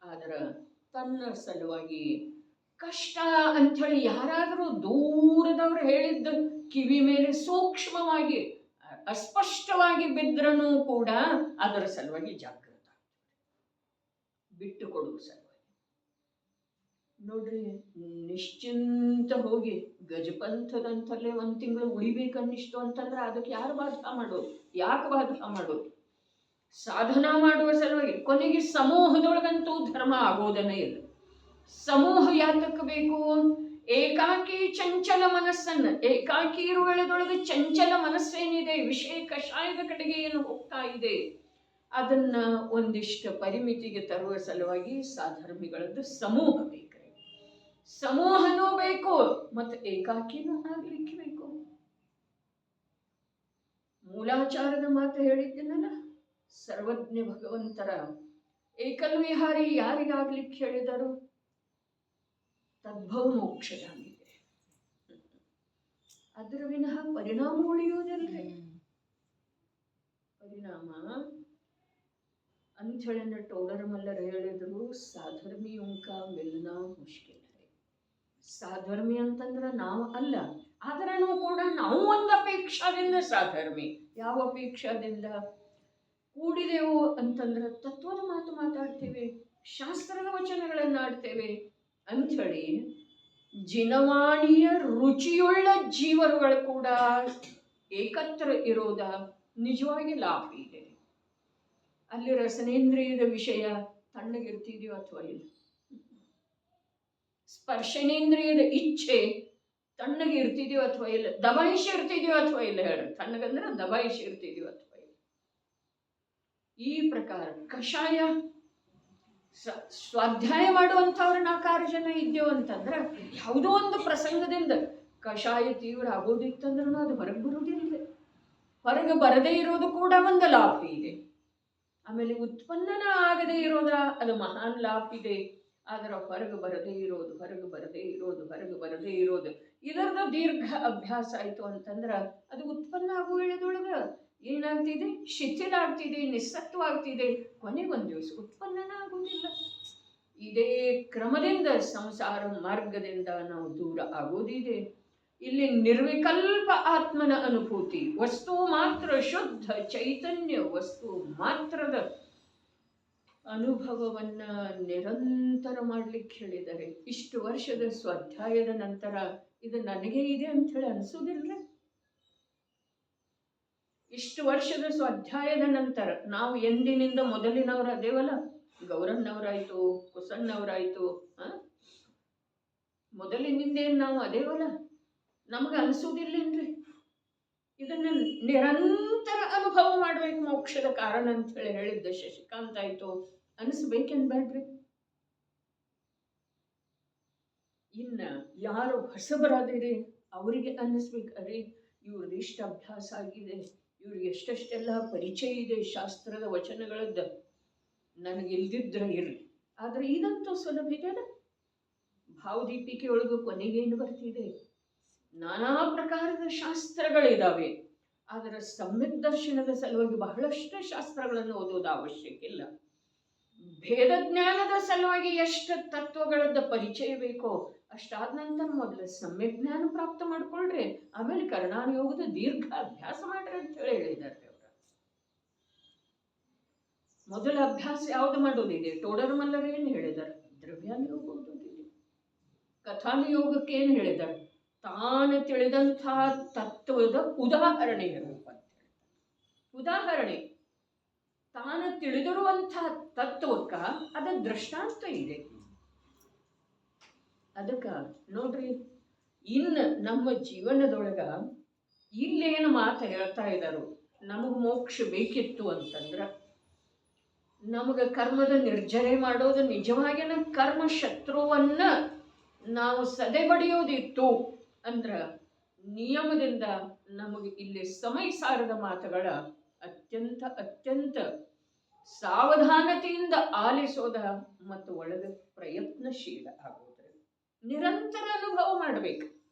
ಆದ್ರೆ ತನ್ನ ಸಲುವಾಗಿ ಕಷ್ಟ ಅಂಥೇಳಿ ಯಾರಾದರೂ ದೂರದವ್ರು ಹೇಳಿದ್ದ ಕಿವಿ ಮೇಲೆ ಸೂಕ್ಷ್ಮವಾಗಿ ಅಸ್ಪಷ್ಟವಾಗಿ ಬಿದ್ರೂ ಕೂಡ ಅದರ ಸಲುವಾಗಿ ಜಾಗೃತ ಬಿಟ್ಟು ಕೊಡುವ ಸಲುವಾಗಿ. ನೋಡ್ರಿ, ನಿಶ್ಚಿಂತ ಹೋಗಿ ಗಜಪಂಥದಂತಲ್ಲೇ 1 ತಿಂಗಳು ಉಳಿಬೇಕನ್ನಿಷ್ಟು ಅಂತಂದ್ರೆ ಅದಕ್ಕೆ ಯಾರು ಬಾಧ ಮಾಡೋದು? ಯಾಕೆ ಬಾಧ ಮಾಡೋದು? ಸಾಧನಾ ಮಾಡುವ ಸಲುವಾಗಿ. ಕೊನೆಗೆ ಸಮೂಹದೊಳಗಂತೂ ಧರ್ಮ ಆಗೋದನ್ನೇ ಇಲ್ಲ. ಸಮೂಹ ಯಾತಕ್ಕೆ ಬೇಕು? ಏಕಾಕಿ ಚಂಚಲ ಮನಸ್ಸನ್ನ, ಏಕಾಕಿ ಇರುವ ವೇಳೆದೊಳಗೆ ಚಂಚಲ ಮನಸ್ಸೇನಿದೆ, ವಿಷಯ ಕಷಾಯದ ಕಡೆಗೆ ಏನು ಹೋಗ್ತಾ ಇದೆ, ಅದನ್ನ ಒಂದಿಷ್ಟು ಪರಿಮಿತಿಗೆ ತರುವ ಸಲುವಾಗಿ ಸಾಧರ್ಮಿಗಳದ್ದು ಸಮೂಹ ಬೇಕ್ರಿ. ಸಮೂಹನೂ ಬೇಕು ಮತ್ತು ಏಕಾಕಿನೂ ಆಗ್ಲಿಕ್ಕೆ ಬೇಕು. ಮೂಲಾಚಾರದ ಮಾತು ಹೇಳಿದ್ದೀನಲ್ಲ, ಸರ್ವಜ್ಞ ಭಗವಂತರ ಏಕಲ್ವಿಹಾರಿ ಯಾರಿಗಾಗ್ಲಿಕ್ಕೆ ಹೇಳಿದರು? ತದ್ಭವ ಮೋಕ್ಷದಾಗಿದೆ. ಅದರ ವಿನಃ ಪರಿಣಾಮ ಉಳಿಯುವುದಲ್ರಿ. ಪರಿಣಾಮ ಅಂಥೇಳನ್ನ ಟೋಡರ ಮಲ್ಲರು ಹೇಳಿದ್ರು, ಸಾಧರ್ಮಿ ಉಂಕ ಮಿಲ್ನಾ ಮುಷ್ಕಿಲ್ ಹೈ. ಸಾಧರ್ಮಿ ಅಂತಂದ್ರೆ ನಾವು ಅಲ್ಲ, ಆದ್ರೂ ಕೂಡ ನಾವು ಒಂದು ಅಪೇಕ್ಷಾದಿಂದ ಸಾಧರ್ಮಿ. ಯಾವ ಅಪೇಕ್ಷಾದಿಂದ? ಕೂಡಿದೆವು ಅಂತಂದ್ರೆ ತತ್ವದ ಮಾತು ಮಾತಾಡ್ತೇವೆ, ಶಾಸ್ತ್ರದ ವಚನಗಳನ್ನು ಆಡ್ತೇವೆ ಅಂಥೇಳಿ ಜಿನವಾಣಿಯ ರುಚಿಯುಳ್ಳ ಜೀವರುಗಳು ಕೂಡ ಏಕತ್ರ ಇರೋದ ನಿಜವಾಗಿ ಲಾಭ ಇದೆ. ಅಲ್ಲಿ ರಸನೇಂದ್ರಿಯದ ವಿಷಯ ತಣ್ಣಗಿರ್ತಿದೆಯೋ ಅಥವಾ ಇಲ್ಲ, ಸ್ಪರ್ಶನೇಂದ್ರಿಯದ ಇಚ್ಛೆ ತಣ್ಣಗಿರ್ತಿದೆಯೋ ಅಥವಾ ಇಲ್ಲ, ದಬಾಯಿಸಿ ಇರ್ತಿದೆಯೋ ಅಥವಾ ಇಲ್ಲ ಹೇಳಿ. ತಣ್ಣಗಂದ್ರೆ ದಬಾಯಿಸಿ ಇರ್ತಿದೆಯೋ ಅಥವಾ ಇಲ್ಲ. ಈ ಪ್ರಕಾರ ಕಷಾಯ ಸ್ವಾಧ್ಯಾಯ ಮಾಡುವಂಥವ್ರು 4 ಜನ ಇದ್ದೇವು ಅಂತಂದ್ರೆ ಯಾವುದೋ ಒಂದು ಪ್ರಸಂಗದಿಂದ ಕಷಾಯ ತೀವ್ರ ಆಗೋದಿತ್ತಂದ್ರೂ ಅದು ಹೊರಗೆ ಬರುವುದಿಲ್ಲ. ಹೊರಗೆ ಬರದೇ ಇರೋದು ಕೂಡ ಒಂದು ಲಾಭ ಇದೆ. ಆಮೇಲೆ ಉತ್ಪನ್ನನ ಆಗದೇ ಇರೋದ ಅದು ಮಹಾನ್ ಲಾಭ ಇದೆ. ಆದ್ರೆ ಹೊರಗೆ ಬರದೇ ಇರೋದು ಇದರದ ದೀರ್ಘ ಅಭ್ಯಾಸ ಆಯಿತು ಅಂತಂದ್ರೆ ಅದು ಉತ್ಪನ್ನ ಆಗುವ ವೇಳೆದೊಳಗೆ ಏನಾಗ್ತಿದೆ? ಶಿಥಿಲ ಆಗ್ತಿದೆ, ನಿಸ್ಸತ್ವ ಆಗ್ತಿದೆ. ಕೊನೆಗೊಂದು ದಿವಸ ಉತ್ಪನ್ನನ ಆಗುವುದಿಲ್ಲ. ಇದೇ ಕ್ರಮದಿಂದ ಸಂಸಾರ ಮಾರ್ಗದಿಂದ ನಾವು ದೂರ ಆಗೋದಿದೆ. ಇಲ್ಲಿ ನಿರ್ವಿಕಲ್ಪ ಆತ್ಮನ ಅನುಭೂತಿ, ವಸ್ತು ಮಾತ್ರ ಶುದ್ಧ ಚೈತನ್ಯ ವಸ್ತು ಮಾತ್ರದ ಅನುಭವವನ್ನ ನಿರಂತರ ಮಾಡ್ಲಿಕ್ಕೆ ಹೇಳಿದ್ದಾರೆ. ಇಷ್ಟು ವರ್ಷದ ಸ್ವಾಧ್ಯಾಯದ ನಂತರ ಇದು ನನಗೆ ಇದೆ ಅಂತ ಹೇಳಿ ಅನ್ಸೋದಿಲ್ರಿ? ಇಷ್ಟು ವರ್ಷದ ಸ್ವಾಧ್ಯಾಯದ ನಂತರ ನಾವು ಎಂದಿನಿಂದ ಮೊದಲಿನವರ ಅದೇವಲ್ಲ, ಗೌರನ್ನವರಾಯ್ತು, ಕುಸನ್ನವರಾಯ್ತು, ಮೊದಲಿನಿಂದೇನು ನಾವು ಅದೇವಲ್ಲ, ನಮಗೆ ಅನಿಸೋದಿಲ್ಲೇನ್ರಿ? ಇದನ್ನ ನಿರಂತರ ಅನುಭವ ಮಾಡ್ಬೇಕು ಮೋಕ್ಷದ ಕಾರಣ ಅಂತ ಹೇಳಿ ಹೇಳಿದ್ದ ಶಶಿಕಾಂತ್ ಆಯ್ತು. ಅನಿಸ್ಬೇಕೇನ್ ಬೇಡ್ರಿ? ಇನ್ನ ಯಾರು ಹೊಸಬರಾದಿರಿ ಅವರಿಗೆ ಅನ್ನಿಸ್ಬೇಕು, ಅರೆ ಇವ್ರದ್ದು ಇಷ್ಟ ಅಭ್ಯಾಸ ಆಗಿದೆ, ಇವ್ರಿಗೆ ಎಷ್ಟೆಷ್ಟೆಲ್ಲ ಪರಿಚಯ ಇದೆ ಶಾಸ್ತ್ರದ ವಚನಗಳದ್ದು, ನನಗಿಲ್ದಿದ್ರೆ ಇರಲಿ. ಆದ್ರೆ ಇದಂತೂ ಸುಲಭ ಇದೆಯಲ್ಲ. ಭಾವದೀಪಿಕೆ ಒಳಗೂ ಕೊನೆಗೇನು ಬರ್ತಿದೆ? ನಾನಾ ಪ್ರಕಾರದ ಶಾಸ್ತ್ರಗಳಿದಾವೆ. ಅದರ ಸಮ್ಯಕ್ ದರ್ಶನದ ಸಲುವಾಗಿ ಬಹಳಷ್ಟು ಶಾಸ್ತ್ರಗಳನ್ನು ಓದೋದು ಅವಶ್ಯಕ ಇಲ್ಲ. ಭೇದ ಜ್ಞಾನದ ಸಲುವಾಗಿ ಎಷ್ಟು ತತ್ವಗಳದ್ದು ಪರಿಚಯ ಬೇಕೋ ಅಷ್ಟಾದ ನಂತರ ಮೊದಲು ಸಮ್ಯಕ್ ಜ್ಞಾನ ಪ್ರಾಪ್ತ ಮಾಡ್ಕೊಳ್ರಿ, ಆಮೇಲೆ ಕರ್ಣಾನುಯೋಗದ ದೀರ್ಘ ಅಭ್ಯಾಸ ಮಾಡ್ರಿ ಅಂತ ಹೇಳಿ ಹೇಳಿದ್ದಾರೆ ಅವರು. ಮೊದಲ ಅಭ್ಯಾಸ ಯಾವ್ದು ಮಾಡೋದಿದೆ? ಟೋಡರ್ ಮಲ್ಲರ್ ಏನು ಹೇಳಿದ್ದಾರೆ? ದ್ರವ್ಯಾನುಯೋಗ ಓದೋದಿದೆ. ಕಥಾನುಯೋಗಕ್ಕೆ ಏನು ಹೇಳಿದ್ದಾರೆ? ತಾನು ತಿಳಿದಂತಹ ತತ್ವದ ಉದಾಹರಣೆ ರೂಪ ಅಂತ ಹೇಳ್ತಾರೆ. ಉದಾಹರಣೆ ತಾನು ತಿಳಿದಿರುವಂತಹ ತತ್ವಕ್ಕ ಅದ ದೃಷ್ಟಾಂತ ಇದೆ. ಅದಕ್ಕ ನೋಡ್ರಿ, ಇನ್ನು ನಮ್ಮ ಜೀವನದೊಳಗ ಇಲ್ಲೇನು ಮಾತು ಹೇಳ್ತಾ ಇದ್ದಾರೋ, ನಮಗ್ ಮೋಕ್ಷ ಬೇಕಿತ್ತು ಅಂತಂದ್ರ ನಮಗ ಕರ್ಮದ ನಿರ್ಜರೆ ಮಾಡೋದು ನಿಜವಾಗಿನ ಕರ್ಮ ಶತ್ರುವನ್ನ ನಾವು ಸದೆಬಡಿಯೋದಿತ್ತು ಅಂದ್ರ ನಿಯಮದಿಂದ ನಮಗೆ ಇಲ್ಲಿ ಸಮಯ ಸಾರದ ಮಾತುಗಳ ಅತ್ಯಂತ ಅತ್ಯಂತ ಸಾವಧಾನತೆಯಿಂದ ಆಲಿಸೋದ ಮತ್ತು ಒಳಗೆ ಪ್ರಯತ್ನಶೀಲ ಆಗೋದ್ರೆ ನಿರಂತರ ಅನುಭವ ಮಾಡಬೇಕು.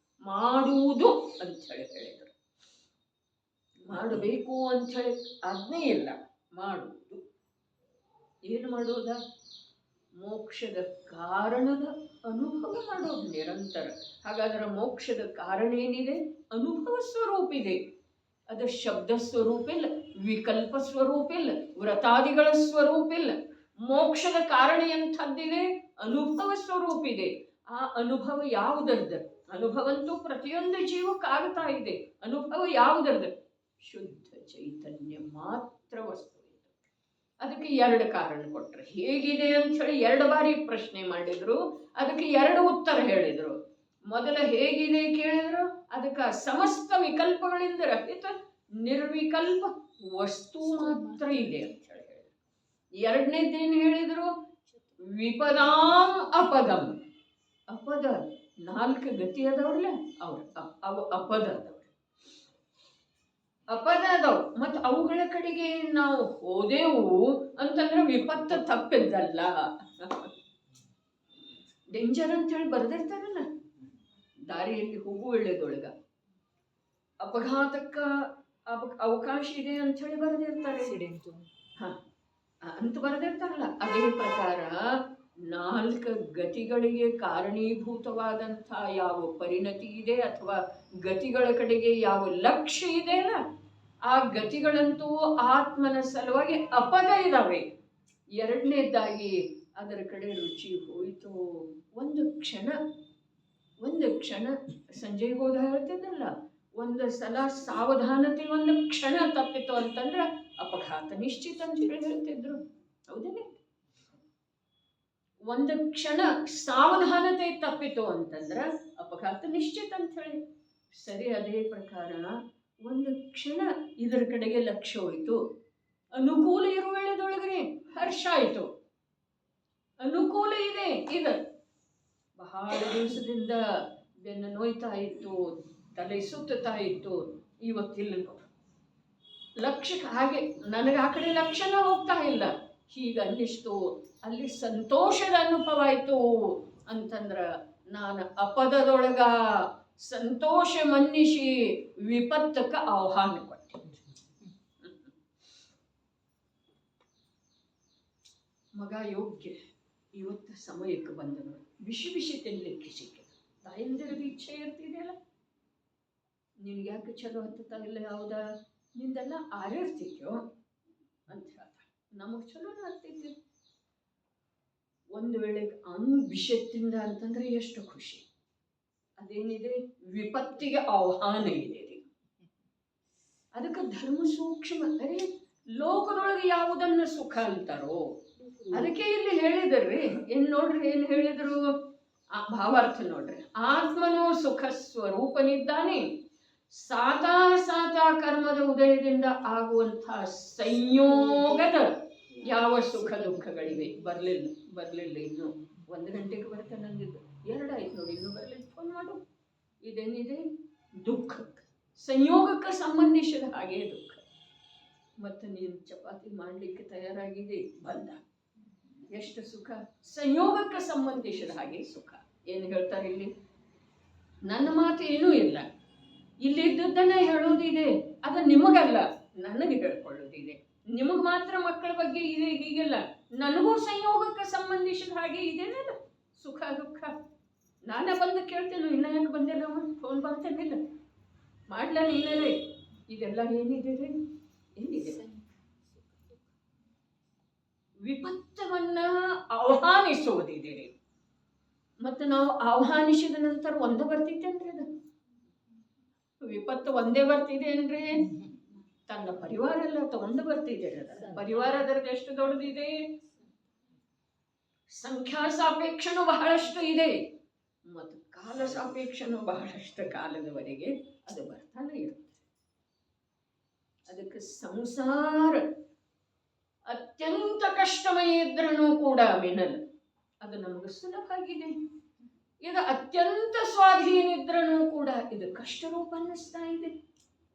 ಮಾಡುವುದು ಅಂತ ಹೇಳಿ ಹೇಳಿದರು. ಮಾಡಬೇಕು ಅಂತ ಹೇಳಿ ಆಜ್ಞೆ ಇಲ್ಲ, ಮಾಡುವುದು. ಏನು ಮಾಡೋದ? ಮೋಕ್ಷದ ಕಾರಣದ ಅನುಭವ ಮಾಡೋದು ನಿರಂತರ. ಹಾಗಾದ್ರೆ ಮೋಕ್ಷದ ಕಾರಣ ಏನಿದೆ? ಅನುಭವ ಸ್ವರೂಪ ಇದೆ. ಅದು ಶಬ್ದ ಸ್ವರೂಪ ಇಲ್ಲ, ವಿಕಲ್ಪ ಸ್ವರೂಪ ಇಲ್ಲ, ವ್ರತಾದಿಗಳ ಸ್ವರೂಪ ಇಲ್ಲ. ಮೋಕ್ಷದ ಕಾರಣ ಎಂಥದ್ದಿದೆ? ಅನುಭವ ಸ್ವರೂಪ ಇದೆ. ಆ ಅನುಭವ ಯಾವುದರ್ದ? ಅನುಭವಂತೂ ಪ್ರತಿಯೊಂದು ಜೀವಕ್ಕಾಗ್ತಾ ಇದೆ. ಅನುಭವ ಯಾವುದರ್ದ? ಶುದ್ಧ ಚೈತನ್ಯ ಮಾತ್ರ ವಸ್ತು. ಅದಕ್ಕೆ ಎರಡು ಕಾರಣ ಕೊಟ್ಟರು. ಹೇಗಿದೆ ಅಂತ ಹೇಳಿ 2 ಬಾರಿ ಪ್ರಶ್ನೆ ಮಾಡಿದ್ರು, ಅದಕ್ಕೆ 2 ಉತ್ತರ ಹೇಳಿದ್ರು. ಮೊದಲ ಹೇಗಿದೆ ಕೇಳಿದ್ರು, ಅದಕ್ಕೆ ಸಮಸ್ತ ವಿಕಲ್ಪಗಳಿಂದ ರಹಿತ ನಿರ್ವಿಕಲ್ಪ ವಸ್ತು ಮಾತ್ರ ಇದೆ ಅಂತ ಹೇಳಿ ಹೇಳಿದ್ರು. ಎರಡನೇದೇನು ಹೇಳಿದ್ರು? ವಿಪದಾಂ ಅಪದಂ. ಅಪದ 4 ಗತಿ ಅದಾವ್ರಲ್ಲ, ಅವು ಅಪದ ಅದಾವ, ಅಪದ ಅದಾವ. ಮತ್ತು ಅವುಗಳ ಕಡೆಗೆ ನಾವು ಹೋದೆವು ಅಂತಂದ್ರೆ ವಿಪತ್ತು ತಪ್ಪಿದ್ದಲ್ಲ. ಡೇಂಜರ್ ಅಂತ ಹೇಳಿ ಬರ್ದಿರ್ತಾರಲ್ಲ ದಾರಿಯಲ್ಲಿ ಹೋಗುವಳ್ಳೆದೊಳಗ, ಅಪಘಾತಕ್ಕ ಅವಕಾಶ ಇದೆ ಅಂತ ಹೇಳಿ ಬರೆದಿರ್ತಾರೆ. ಅಂತ ಬರೆದಿರ್ತಾರಲ್ಲ, ಅದೇ ಪ್ರಕಾರ 4 ಗತಿಗಳಿಗೆ ಕಾರಣೀಭೂತವಾದಂಥ ಯಾವ ಪರಿಣತಿ ಇದೆ ಅಥವಾ ಗತಿಗಳ ಕಡೆಗೆ ಯಾವ ಲಕ್ಷ್ಯ ಇದೆ ಅಲ್ಲ, ಆ ಗತಿಗಳಂತೂ ಆತ್ಮನ ಸಲುವಾಗಿ ಅಪದ ಇದಾವೆ. ಎರಡನೇದಾಗಿ ಅದರ ಕಡೆ ರುಚಿ ಹೋಯಿತು. ಒಂದು ಕ್ಷಣ ಸಂಜೆಗೆ ಹೋದ ಹೇಳ್ತಿದ್ರಲ್ಲ, ಒಂದು ಸಲ ಸಾವಧಾನತೆ ಒಂದು ಕ್ಷಣ ತಪ್ಪಿತು ಅಂತಂದ್ರೆ ಅಪಘಾತ ನಿಶ್ಚಿತ ಅಂತ ಹೇಳಿ ಹೇಳ್ತಿದ್ರು. ಹೌದೇನೆ? ಒಂದು ಕ್ಷಣ ಸಾವಧಾನತೆ ತಪ್ಪಿತು ಅಂತಂದ್ರ ಅಪಘಾತ ನಿಶ್ಚಿತ ಅಂತ ಹೇಳಿ. ಸರಿ, ಅದೇ ಪ್ರಕಾರ ಒಂದು ಕ್ಷಣ ಇದರ ಕಡೆಗೆ ಲಕ್ಷ್ಯ ಹೋಯಿತು. ಅನುಕೂಲ ಇರುವಳ್ಳೆದೊಳಗನೆ ಹರ್ಷ ಆಯಿತು, ಅನುಕೂಲ ಇದೆ. ಇದು ಬಹಳ ದಿವಸದಿಂದ ಬೆನ್ನು ನೋಯ್ತಾ ಇತ್ತು, ತಲೆ ಸುತ್ತಾ ಇತ್ತು, ಇವತ್ತಿಲ್ಲ ನೋಡು. ಲಕ್ಷ್ಯಕ್ಕೆ ಹಾಗೆ ನನಗೆ ಆ ಕಡೆ ಲಕ್ಷ್ಯನ ಹೋಗ್ತಾ ಇಲ್ಲ, ಹೀಗೆ ಅನ್ನಿಸ್ತು. ಅಲ್ಲಿ ಸಂತೋಷದ ಅನುಭವ ಆಯಿತು ಅಂತಂದ್ರ ನಾನು ಅಪದದೊಳಗ ಸಂತೋಷ ಮನ್ನಿಸಿ ವಿಪತ್ತಕ್ಕೆ ಆಹ್ವಾನ ಕೊಟ್ಟೆ. ಮಗ ಯೋಗ್ಯ, ಇವತ್ತು ಸಮಯಕ್ಕೆ ಬಂದನು, ಬಿಸಿ ಬಿಸಿ ತಿನ್ಲಿಕ್ಕೆ ಸಿಕ್ಕಿದ. ತಾಯಂದಿರಿಗೆ ಇಚ್ಛೆ ಇರ್ತಿದೆಯಲ್ಲ, ನಿನ್ಗೆ ಯಾಕೆ ಚಲೋ ಹತ್ತುತ್ತಾ ಇಲ್ಲ, ಯಾವುದ ನಿಂದೆಲ್ಲ ಆರಿರ್ತಿದ್ಯೋ ಅಂತ ಹೇಳ್ತಾರೆ. ನಮಗೆ ಚಲೋನ ಹತ್ತಿದ್ದೆ. ಒಂದು ವೇಳೆಗೆ ಅವನು ವಿಷ ತಿಂದ ಅಂತಂದ್ರೆ ಎಷ್ಟು ಖುಷಿ. ಅದೇನಿದೆ, ವಿಪತ್ತಿಗೆ ಆಹ್ವಾನ ಇದೆ. ಅದಕ್ಕೆ ಧರ್ಮ ಸೂಕ್ಷ್ಮ. ಅರೆ ಲೋಕದೊಳಗೆ ಯಾವುದನ್ನ ಸುಖ ಅಂತಾರೋ ಅದಕ್ಕೆ ಇಲ್ಲಿ ಹೇಳಿದರ್ರಿ. ಏನ್ ನೋಡ್ರಿ, ಏನ್ ಹೇಳಿದ್ರು ಆ ಭಾವಾರ್ಥ ನೋಡ್ರಿ. ಆತ್ಮನೋ ಸುಖ ಸ್ವರೂಪನಿದ್ದಾನೆ, ಸಾತಾ ಸಾತಾ ಕರ್ಮದ ಉದಯದಿಂದ ಆಗುವಂತಹ ಸಂಯೋಗದ ಯಾವ ಸುಖ ದುಃಖಗಳಿವೆ. ಬರ್ಲಿಲ್ಲ ಇನ್ನು 1 ಗಂಟೆಗೆ ಬರುತ್ತೆ ನಂದಿದ್ದು, 2 ಆಯ್ತು ನೋಡಿ, ಇನ್ನು ಬರ್ಲಿಲ್ಲ, ಫೋನ್ ಮಾಡು. ಇದೇನಿದೆ, ದುಃಖ ಸಂಯೋಗಕ್ಕೆ ಸಂಬಂಧಿಸಿದ ಹಾಗೆ ದುಃಖ. ಮತ್ತೆ ನೀನು ಚಪಾತಿ ಮಾಡಲಿಕ್ಕೆ ತಯಾರಾಗಿದೆ, ಬಂದ, ಎಷ್ಟು ಸುಖ. ಸಂಯೋಗಕ್ಕೆ ಸಂಬಂಧಿಸಿದ ಹಾಗೆ ಸುಖ. ಏನು ಹೇಳ್ತಾರೆ ಇಲ್ಲಿ, ನನ್ನ ಮಾತು ಏನೂ ಇಲ್ಲ, ಇಲ್ಲಿದ್ದದ್ದನ್ನೇ ಹೇಳೋದಿದೆ. ಅದು ನಿಮಗಲ್ಲ, ನನಗೆ ಹೇಳ್ಕೊಳ್ಳೋದಿದೆ. ನಿಮಗೆ ಮಾತ್ರ ಮಕ್ಕಳ ಬಗ್ಗೆ ಇದೆ ಹೀಗೆಲ್ಲ, ನನಗೂ ಸಂಯೋಗಕ್ಕೆ ಸಂಬಂಧಿಸಿದ ಹಾಗೆ ಇದೇನಲ್ಲ ಸುಖ ದುಃಖ. ನಾನೇ ಬಂದು ಕೇಳ್ತೇನೆ, ಇನ್ನ ಯಾಕೆ ಬಂದಿಲ್ಲ, ಫೋನ್ ಬರ್ತೇನಿಲ್ಲ, ಮಾಡ್ಲ ನೀನೇ. ಇದೆಲ್ಲ ಏನಿದೆ ರೀ, ಏನಿದೆ, ವಿಪತ್ತವನ್ನ ಆಹ್ವಾನಿಸುವುದಿದೆ. ಮತ್ತೆ ನಾವು ಆಹ್ವಾನಿಸಿದ ನಂತರ ಒಂದೇ ಬರ್ತಿತ್ತೇನ್ರಿ, ಅದು ವಿಪತ್ತು ಒಂದೇ ಬರ್ತಿದೆ ಏನ್ರಿ? ತನ್ನ ಪರಿವಾರ ಎಲ್ಲ ತಗೊಂಡು ಬರ್ತಿದೆ. ಪರಿವಾರ ಅದರದ್ದು ಎಷ್ಟು ದೊಡ್ಡದಿದೆ, ಸಂಖ್ಯಾ ಸಾಪೇಕ್ಷನೂ ಬಹಳಷ್ಟು ಇದೆ, ಮತ್ತು ಕಾಲ ಸಾಪೇಕ್ಷನೂ ಬಹಳಷ್ಟು ಕಾಲದವರೆಗೆ ಅದು ಬರ್ತಾನೆ ಇರುತ್ತೆ. ಅದಕ್ಕೆ ಸಂಸಾರ ಅತ್ಯಂತ ಕಷ್ಟಮಯ ಇದ್ರೂ ಕೂಡ ಮಿನಲ್ ಅದು ನಮಗೆ ಸುಲಭ ಆಗಿದೆ. ಇದು ಅತ್ಯಂತ ಸ್ವಾಧೀನ ಇದ್ರೂ ಕೂಡ ಇದು ಕಷ್ಟ ರೂಪ ಅನ್ನಿಸ್ತಾ ಇದೆ.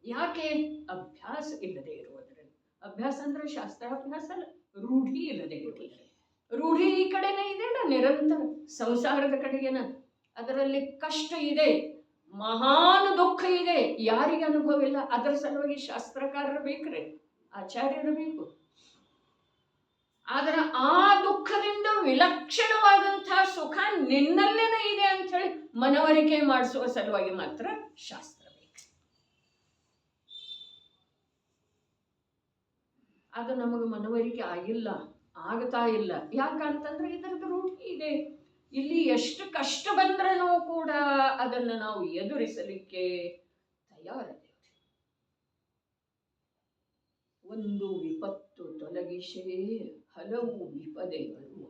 ಯಾಕೆ? ಅಭ್ಯಾಸ ಇಲ್ಲದೆ ಇರುವುದರಲ್ಲಿ. ಅಭ್ಯಾಸ ಅಂದ್ರೆ ಶಾಸ್ತ್ರಾಭ್ಯಾಸ ಅಲ್ಲ, ರೂಢಿ ಇಲ್ಲದೆ ಇರುವುದರಲ್ಲಿ. ರೂಢಿ ಈ ಕಡೆನೇ ಇದೆಯಲ್ಲ, ನಿರಂತರ ಸಂಸಾರದ ಕಡೆಗೇನ. ಅದರಲ್ಲಿ ಕಷ್ಟ ಇದೆ, ಮಹಾನ್ ದುಃಖ ಇದೆ, ಯಾರಿಗೆ ಅನುಭವ ಇಲ್ಲ. ಅದರ ಸಲುವಾಗಿ ಶಾಸ್ತ್ರಕಾರರು ಬೇಕ್ರೆ, ಆಚಾರ್ಯರು ಬೇಕು. ಆದರೆ ಆ ದುಃಖದಿಂದ ವಿಲಕ್ಷಣವಾದಂತಹ ಸುಖ ನಿನ್ನಲ್ಲೇನೇ ಇದೆ ಅಂತ ಹೇಳಿ ಮನವರಿಕೆ ಮಾಡಿಸುವ ಸಲುವಾಗಿ ಮಾತ್ರ ಶಾಸ್ತ್ರ ಬೇಕು. ಅದು ನಮಗೆ ಮನವರಿಕೆ ಆಗಿಲ್ಲ, ಆಗ್ತಾ ಇಲ್ಲ. ಯಾಕಂತಂದ್ರೆ ಇದರದ್ದು ರೂಢಿ ಇದೆ. ಇಲ್ಲಿ ಎಷ್ಟು ಕಷ್ಟ ಬಂದ್ರೂ ಕೂಡ ಅದನ್ನು ನಾವು ಎದುರಿಸಲಿಕ್ಕೆ ತಯಾರಿದ್ದೇವೆ. ಒಂದು ವಿಪತ್ತು ತೊಲಗಿಸೇ ಹಲವು ವಿಪದೆಗಳು.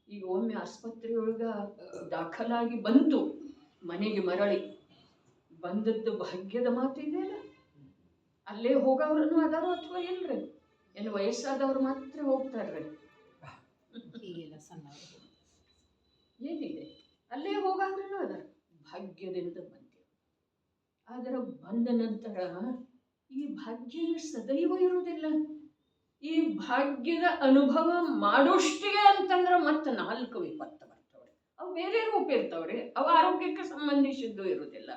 ಈಗ ಒಮ್ಮೆ ಆಸ್ಪತ್ರೆಯೊಳಗ ದಾಖಲಾಗಿ ಬಂತು, ಮನೆಗೆ ಮರಳಿ ಬಂದದ್ದು ಭಾಗ್ಯದ ಮಾತಿದೆಯಲ್ಲ. ಅಲ್ಲೇ ಹೋಗೋವ್ರನ್ನು ಅದಾರೋ ಅಥವಾ ಇಲ್ರಿ? ಏನು ವಯಸ್ಸಾದವ್ರು ಮಾತ್ರ ಹೋಗ್ತಾರ್ರಿ? ಏನಿದೆ, ಅಲ್ಲೇ ಹೋಗೋವ್ರನ್ನು ಅದಾರ, ಭಾಗ್ಯದಿಂದ ಬಂದಿರು. ಆದರೆ ಬಂದ ನಂತರ ಈ ಭಾಗ್ಯ ಸದೈವ ಇರುವುದಿಲ್ಲ. ಈ ಭಾಗ್ಯದ ಅನುಭವ ಮಾಡೋಷ್ಟಿಗೆ ಅಂತಂದ್ರೆ ಮತ್ತೆ 4 ವಿಪತ್ತು ಬರ್ತವ್ರೆ. ಅವು ಬೇರೆ ರೂಪ ಇರ್ತವ್ರಿ, ಅವು ಆರೋಗ್ಯಕ್ಕೆ ಸಂಬಂಧಿಸಿದ್ದು ಇರುವುದಿಲ್ಲ.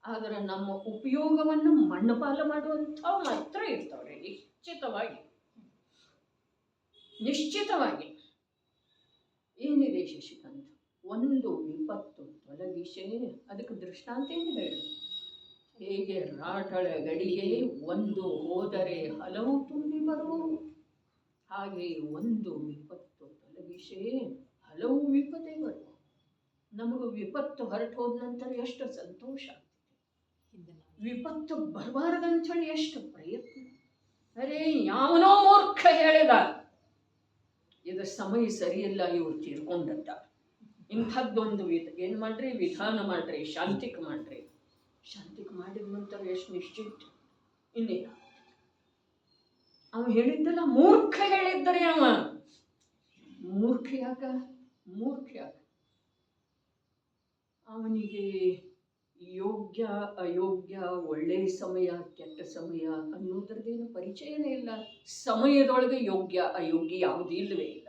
ಆದರೆ ನಮ್ಮ ಉಪಯೋಗವನ್ನು ಮಣ್ಣಪಾಲ ಮಾಡುವಂಥವು ಮಾತ್ರ ಇರ್ತವ್ರೆ. ನಿಶ್ಚಿತವಾಗಿ ಏನಿದೆ ಶಶಿಕಾಂತ್, ಒಂದು ವಿಪತ್ತು ತೊಲಗಿಸೇ, ಅದಕ್ಕೆ ದೃಷ್ಟಾಂತ ಏನು ಹೇಳಿ, ಹೇಗೆ ರಾಟಳ ಗಡಿಗೆ ಒಂದು ಹೋದರೆ ಹಲವು ತುಂಬಿ ಬರುವು, ಹಾಗೆ ಒಂದು ವಿಪತ್ತು ತೊಲಗಿಸೇ ಹಲವು ವಿಪತ್ತೇ ಬರುವು. ನಮಗೆ ವಿಪತ್ತು ಹೊರಟು ಹೋದ ನಂತರ ಎಷ್ಟು ಸಂತೋಷ ಆಗ್ತದೆ, ವಿಪತ್ತು ಬರಬಾರದಂಥೇಳಿ ಎಷ್ಟು ಪ್ರಯತ್ನ. ಅರೇ ಯಾವನೋ ಮೂರ್ಖ ಹೇಳಿದ, ಇದು ಸಮಯ ಸರಿಯಿಲ್ಲ, ಇವ್ರು ತೀರ್ಕೊಂಡಂತ, ಇಂಥದ್ದೊಂದು ಏನು ಮಾಡ್ರಿ, ವಿಧಾನ ಮಾಡ್ರಿ, ಶಾಂತಿಗೆ ಮಾಡ್ರಿ. ಶಾಂತಿಗೆ ಮಾಡಿದ ನಂತರ ಎಷ್ಟು ನಿಶ್ಚಿಂತ. ಇನ್ನೇನು ಅವ ಹೇಳಿದ್ದಲ್ಲ, ಮೂರ್ಖ ಹೇಳಿದ್ದರೆ ಅವ ಮೂರ್ಖ ಯಾಕ? ಅವನಿಗೆ ಯೋಗ್ಯ ಅಯೋಗ್ಯ, ಒಳ್ಳೆ ಸಮಯ ಕೆಟ್ಟ ಸಮಯ ಅನ್ನೋದ್ರದ್ದೇನು ಪರಿಚಯನೇ ಇಲ್ಲ. ಸಮಯದೊಳಗೆ ಯೋಗ್ಯ ಅಯೋಗ್ಯ ಯಾವುದೂ ಇಲ್ಲವೇ ಇಲ್ಲ.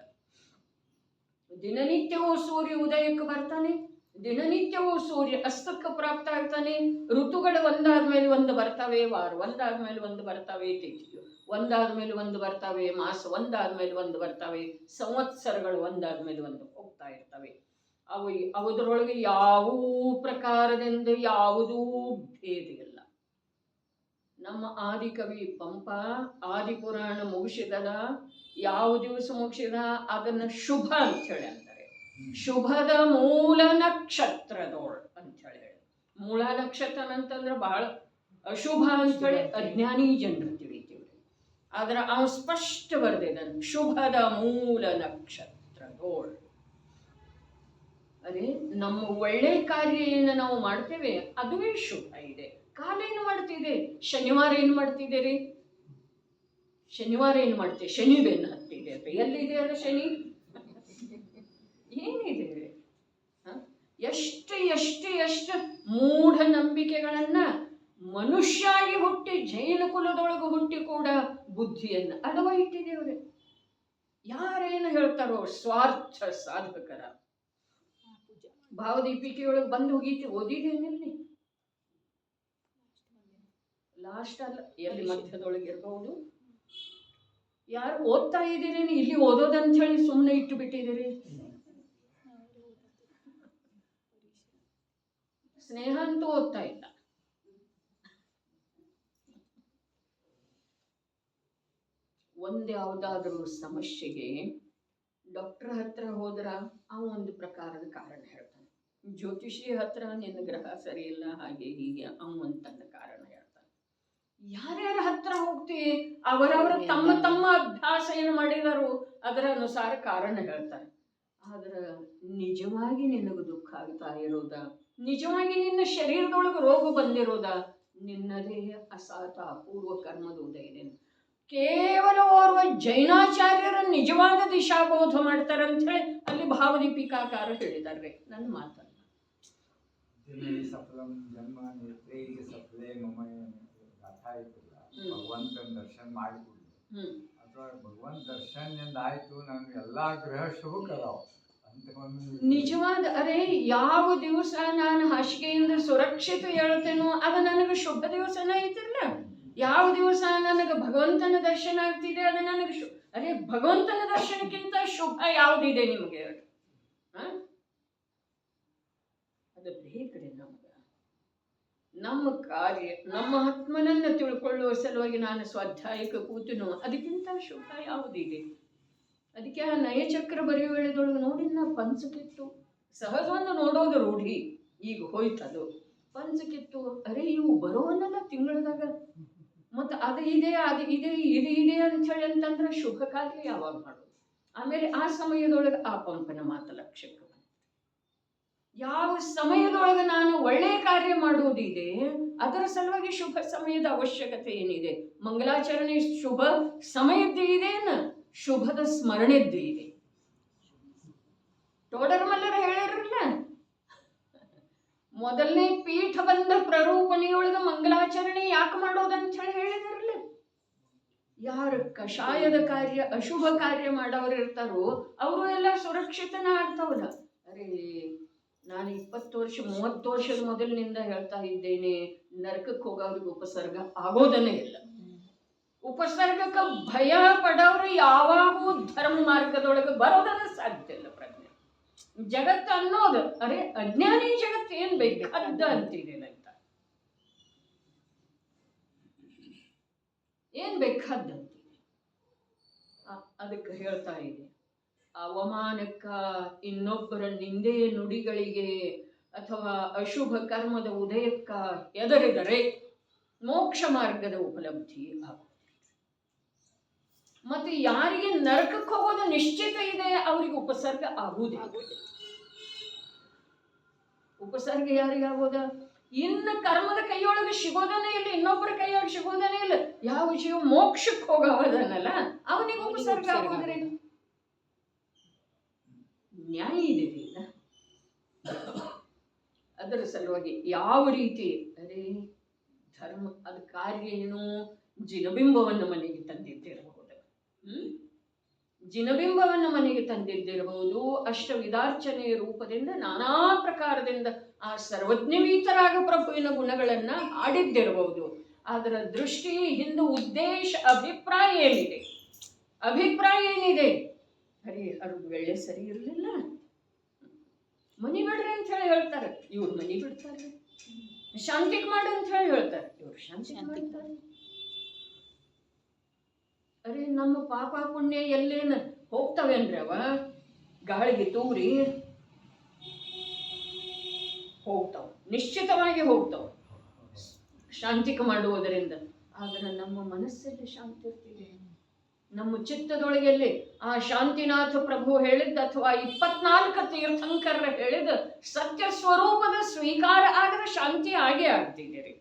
ದಿನನಿತ್ಯವೂ ಸೂರ್ಯ ಉದಯಕ್ಕೆ ಬರ್ತಾನೆ, ದಿನನಿತ್ಯವೂ ಸೂರ್ಯ ಅಸ್ತಕ್ಕೆ ಪ್ರಾಪ್ತ ಆಗ್ತಾನೆ. ಋತುಗಳು ಒಂದಾದ್ಮೇಲೆ ಒಂದು ಬರ್ತವೆ, ವಾರ ಒಂದಾದ್ಮೇಲೆ ಒಂದು ಬರ್ತವೆ, ತಿಥಿಯು ಒಂದಾದ್ಮೇಲೆ ಒಂದು ಬರ್ತವೆ, ಮಾಸ ಒಂದಾದ್ಮೇಲೆ ಒಂದು ಬರ್ತವೆ, ಸಂವತ್ಸರಗಳು ಒಂದಾದ್ಮೇಲೆ ಒಂದು ಹೋಗ್ತಾ ಇರ್ತವೆ. ಅವುದರೊಳಗೆ ಯಾವ ಪ್ರಕಾರದಿಂದ ಯಾವುದೂ ಭೇದ ಇಲ್ಲ. ನಮ್ಮ ಆದಿಕವಿ ಪಂಪ ಆದಿಪುರಾಣ ಮುಗಿಸಿದನ, ಯಾವ ದಿವಸ ಮುಗಿಸಿದ ಅದನ್ನ ಶುಭ ಅಂತ ಹೇಳಿ ಅಂತಾರೆ. ಶುಭದ ಮೂಲ ನಕ್ಷತ್ರದೋಳ್ ಅಂತ ಹೇಳಿ. ಮೂಲ ನಕ್ಷತ್ರ ಅಂತಂದ್ರೆ ಬಹಳ ಅಶುಭ ಅಂತೇಳಿ ಅಜ್ಞಾನಿ ಜನರು ತಿಳಿತೀವ್ರಿ. ಆದ್ರೆ ಅವನು ಸ್ಪಷ್ಟ ಬರ್ದಿದ್ದಾನೆ, ಶುಭದ ಮೂಲ ನಕ್ಷತ್ರದೋಳ್. ಅದೇ ನಮ್ಮ ಒಳ್ಳೆ ಕಾರ್ಯ ಏನು ನಾವು ಮಾಡ್ತೇವೆ ಅದುವೇ ಶುಭ ಇದೆ. ಕಾಲ ಏನು ಮಾಡ್ತಿದೆ? ಶನಿವಾರ ಏನು ಮಾಡ್ತಿದ್ದೀರಿ? ಶನಿವಾರ ಏನು ಮಾಡ್ತೀವಿ? ಶನಿ ಬೆನ್ನು ಹತ್ತಿದೆ ಅಂತ. ಎಲ್ಲಿದೆ ಅದು ಶನಿ? ಏನಿದೆ? ಎಷ್ಟು ಎಷ್ಟು ಎಷ್ಟು ಮೂಢನಂಬಿಕೆಗಳನ್ನ ಮನುಷ್ಯಾಗಿ ಹುಟ್ಟಿ ಜೈನ ಕುಲದೊಳಗೆ ಹುಟ್ಟಿ ಕೂಡ ಬುದ್ಧಿಯನ್ನ ಅಡವ ಇಟ್ಟಿದ್ದೇವ್ರೆ. ಯಾರೇನು ಹೇಳ್ತಾರೋ ಸ್ವಾರ್ಥ ಸಾಧಕರ. ಭಾವದೀಪಿಕೆಯೊಳಗೆ ಬಂದು ಹೋಗೀತಿ ಓದಿದೇನಿಲ್ಲಿ? ಲಾಸ್ಟ್ ಅಲ್ಲ, ಎಲ್ಲಿ ಮಧ್ಯದೊಳಗೆ ಇರಬಹುದು. ಯಾರು ಓದ್ತಾ ಇದ್ದೀರಿ? ಇಲ್ಲಿ ಓದೋದಂತ ಹೇಳಿ ಸುಮ್ಮನೆ ಇಟ್ಟು ಬಿಟ್ಟಿದ್ದೀರಿ. ಸ್ನೇಹ ಅಂತೂ ಓದ್ತಾ ಇಲ್ಲ. ಒಂದ್ ಯಾವ್ದಾದ್ರೂ ಸಮಸ್ಯೆಗೆ ಡಾಕ್ಟರ್ ಹತ್ರ ಹೋದ್ರ ಅವ ಒಂದು ಪ್ರಕಾರದ ಕಾರಣ ಹೇಳ್ತಾನೆ. ಜ್ಯೋತಿಷಿ ಹತ್ರ ನಿನ್ನ ಗ್ರಹ ಸರಿ ಇಲ್ಲ, ಹಾಗೆ ಹೀಗೆ ಅವ ತನ್ನ ಕಾರಣ ಹೇಳ್ತಾನೆ. ಯಾರ್ಯಾರ ಹತ್ರ ಹೋಗ್ತೀವಿ ಅವರವರ ತಮ್ಮ ತಮ್ಮ ಅಭ್ಯಾಸ ಏನು ಮಾಡಿದಾರೋ ಅದರ ಅನುಸಾರ ಕಾರಣ ಹೇಳ್ತಾರೆ. ಆದ್ರೆ ನಿಜವಾಗಿ ನಿನಗೆ ದುಃಖ ಆಗ್ತಾ ಇರೋದ, ನಿಜವಾಗಿ ನಿನ್ನ ಶರೀರದೊಳಗೆ ರೋಗ ಬಂದಿರೋದ, ನಿನ್ನದೇ ಅಸಾತ ಅಪೂರ್ವ ಕರ್ಮದ ಉದಯ. ಕೇವಲ ಓರ್ವ ಜೈನಾಚಾರ್ಯರ ನಿಜವಾದ ದಿಶಾಬೋಧ ಮಾಡ್ತಾರಂತ ಹೇಳಿ ಅಲ್ಲಿ ಭಾವದೀಪಿಕಾಕಾರ ಹೇಳಿದಾರೆ. ನನ್ನ ಮಾತಲ್ಲ. ಭಗವಂತನ ದರ್ಶನ ಮಾಡಿಕೊಡ್ಲಿ ಅಥವಾ ಭಗವಂತ ದರ್ಶನದಿಂದ ಆಯ್ತು ನಮ್ಗೆ ಎಲ್ಲಾ ಗ್ರಹ ಶುಭಕರಾವ್ ಅಂತ ನಿಜವಾದ. ಅರೆ ಯಾವ ದಿವಸ ನಾನು ಹಾಸಿಗೆಯಿಂದ ಸುರಕ್ಷಿತ ಹೇಳ್ತೇನೋ ಅದು ನನಗೆ ಶುಭ ದಿವಸನ ಐತಿರ್ಲ. ಯಾವ ದಿವಸ ನನಗೆ ಭಗವಂತನ ದರ್ಶನ ಆಗ್ತಿದೆ ಅದು ನನಗೆ ಅರೆ ಭಗವಂತನ ದರ್ಶನಕ್ಕಿಂತ ಶುಭ ಯಾವುದಿದೆ ನಿಮಗೆ? ಅದು ಬೇಕ್ರಿ ನಮ್ಗೆ. ನಮ್ಮ ಕಾರ್ಯ ನಮ್ಮ ಆತ್ಮನನ್ನು ತಿಳ್ಕೊಳ್ಳುವ ಸಲುವಾಗಿ ನಾನು ಸ್ವಾಧ್ಯಾಯಕ್ಕೆ ಕೂತನು, ಅದಕ್ಕಿಂತ ಶುಭ ಯಾವುದಿದೆ? ಅದಕ್ಕೆ ಆ ನಯಚಕ್ರ ಬರೆಯುವ ವೇಳೆದೊಳಗೆ ನೋಡಿ ನಾ ಪಂಚಕಿತ್ತು ಸಹಜವನ್ನು ನೋಡೋದು ರೂಢಿ, ಈಗ ಹೋಯ್ತದು. ಪಂಚಕಿತ್ತು ಅರೆ ಇವು ಬರೋವನ್ನೆಲ್ಲ ತಿಂಗಳದಾಗ ಮತ್ತು ಅದು ಇದೆ ಅದು ಇದೆ ಇದು ಇದೆ ಅಂಥೇಳಿ ಅಂತಂದ್ರೆ ಶುಭ ಕಾರ್ಯ ಯಾವಾಗ ಮಾಡೋದು? ಆಮೇಲೆ ಆ ಸಮಯದೊಳಗೆ ಆ ಪಂಪನ ಮಾತು ಲಕ್ಷ್ಯಕ್ಕೆ ಬಂತು. ಯಾವ ಸಮಯದೊಳಗೆ ನಾನು ಒಳ್ಳೆ ಕಾರ್ಯ ಮಾಡುವುದಿದೆ ಅದರ ಸಲುವಾಗಿ ಶುಭ ಸಮಯದ ಅವಶ್ಯಕತೆ ಏನಿದೆ? ಮಂಗಲಾಚರಣೆ ಶುಭ ಸಮಯದ್ದು ಇದೇನ? ಶುಭದ ಸ್ಮರಣೆದ್ದು ಇದೆ. ಟೋಡರ್ಮಲ್ಲರ ಹೇಳಿರಲ್ಲ, ಮೊದಲನೇ ಪೀಠ ಬಂದ ಪ್ರರೂಪಣೆಯೊಳಗ ಮಂಗಲಾಚರಣೆ ಯಾಕೆ ಮಾಡೋದಂತ ಹೇಳಿ ಹೇಳಿದಾರಲ್ಲ. ಯಾರು ಕಷಾಯದ ಕಾರ್ಯ ಅಶುಭ ಕಾರ್ಯ ಮಾಡೋರು ಇರ್ತಾರೋ ಅವರು ಎಲ್ಲ ಸುರಕ್ಷಿತನ ಆಗ್ತಾವಲ್ಲ. ಅರೆ ನಾನು 20 ವರ್ಷ 30 ವರ್ಷದ ಮೊದಲಿನಿಂದ ಹೇಳ್ತಾ ಇದ್ದೇನೆ, ನರಕಕ್ಕೆ ಹೋಗೋರಿಗೆ ಉಪಸರ್ಗ ಆಗೋದನ್ನೇ ಇಲ್ಲ. ಉಪಸರ್ಗಕ್ಕೆ ಭಯ ಪಡೋರು ಯಾವಾಗೂ ಧರ್ಮ ಮಾರ್ಗದೊಳಗೆ ಬರೋದನ್ನ ಸಾಧ್ಯ ಇಲ್ಲ. ಪ್ರಜ್ಞೆ ಜಗತ್ತು ಅನ್ನೋದು ಅರೆ ಅಜ್ಞಾನಿ ಜಗತ್ತು ಏನ್ ಬೇಕು ಅದ್ದ ಅಂತಿದೆ ಅಂತ, ಏನ್ ಬೇಕಾದಂತಿದೆ. ಅದಕ್ಕೆ ಹೇಳ್ತಾ ಇದೆ, ಅವಮಾನಕ್ಕ, ಇನ್ನೊಬ್ಬರ ನಿಂದೆ ನುಡಿಗಳಿಗೆ ಅಥವಾ ಅಶುಭ ಕರ್ಮದ ಉದಯಕ್ಕ ಎದರಿದರೆ ಮೋಕ್ಷ ಮಾರ್ಗದ ಉಪಲಬ್ಧಿ ಆಗುತ್ತದೆ. ಮತ್ತೆ ಯಾರಿಗೆ ನರಕಕ್ಕೆ ಹೋಗೋದು ನಿಶ್ಚಿತ ಇದೆ ಅವರಿಗೆ ಉಪಸರ್ಗ ಆಗುವುದಿಲ್ಲ. ಉಪಸರ್ಗ ಯಾರಿಗಾಗೋದ? ಇನ್ನು ಕರ್ಮದ ಕೈಯೊಳಗೆ ಸಿಗೋದನೇ ಇಲ್ಲ, ಇನ್ನೊಬ್ಬರ ಕೈಯೊಳಗೆ ಸಿಗೋದನೇ ಇಲ್ಲ. ಯಾವ ಜೀವ ಮೋಕ್ಷಕ್ಕೆ ಹೋಗೋದನ್ನಲ್ಲ ಅವನಿಗೆ ಉಪಸರ್ಗ ಆಗೋದ್ರೆ ನ್ಯಾಯ ಇದೆ ಇಲ್ಲ. ಅದರ ಸಲುವಾಗಿ ಯಾವ ರೀತಿ ಅದೇ ಧರ್ಮ ಅದ ಕಾರ್ಯ ಏನು ಜಿನಬಿಂಬವನ್ನು ಮನೆಗೆ ತಂದಿದ್ದಿರಬಹುದು. ಜಿನಬಿಂಬವನ್ನು ಮನೆಗೆ ತಂದಿದ್ದಿರಬಹುದು, ಅಷ್ಟವಿಧಾರ್ಚನೆಯ ರೂಪದಿಂದ ನಾನಾ ಪ್ರಕಾರದಿಂದ ಆ ಸರ್ವಜ್ಞವೀತರಾಗ ಪ್ರಭುವಿನ ಗುಣಗಳನ್ನ ಹಾಡಿದ್ದಿರಬಹುದು. ಅದರ ದೃಷ್ಟಿ, ಹಿಂದೆ ಉದ್ದೇಶ, ಅಭಿಪ್ರಾಯ ಏನಿದೆ? ಅಭಿಪ್ರಾಯ ಏನಿದೆ? ಅರೆ ಅವ್ರಿಗೆ ವೇಳೆ ಸರಿ ಇರಲಿಲ್ಲ, ಮನಿ ಬಿಡ್ರಿ ಅಂತ ಹೇಳಿ ಹೇಳ್ತಾರೆ, ಇವ್ರು ಮನಿ ಬಿಡ್ತಾರೆ. ಶಾಂತಿಗೆ ಮಾಡಿ ಅಂತ ಹೇಳಿ ಹೇಳ್ತಾರೆ, ಇವ್ರು ಶಾಂತಿಗೆ ಮಾಡ್ತಾರೆ. ಅರೆ ನಮ್ಮ ಪಾಪ ಪುಣ್ಯ ಎಲ್ಲೇನ ಹೋಗ್ತವೇನ್ರಿ? ಅವ ಗಾಳಿಗೆ ತೂರಿ ಹೋಗ್ತಾವ, ನಿಶ್ಚಿತವಾಗಿ ಹೋಗ್ತಾವ ಶಾಂತಿಕ ಮಾಡುವುದರಿಂದ. ಆದ್ರೆ ನಮ್ಮ ಮನಸ್ಸಲ್ಲಿ ಶಾಂತಿ ಇರ್ತಿದೆ, ನಮ್ಮ ಚಿತ್ತದೊಳಗೆಲ್ಲಿ ಆ ಶಾಂತಿನಾಥ ಪ್ರಭು ಹೇಳಿದ್ದ ಅಥವಾ 24 ತೀರ್ಥಂಕರರು ಹೇಳಿದ ಸತ್ಯ ಸ್ವರೂಪದ ಸ್ವೀಕಾರ ಆಗದ ಶಾಂತಿ ಆಗೇ ಆಗ್ತಿದ್ದೀರಿ.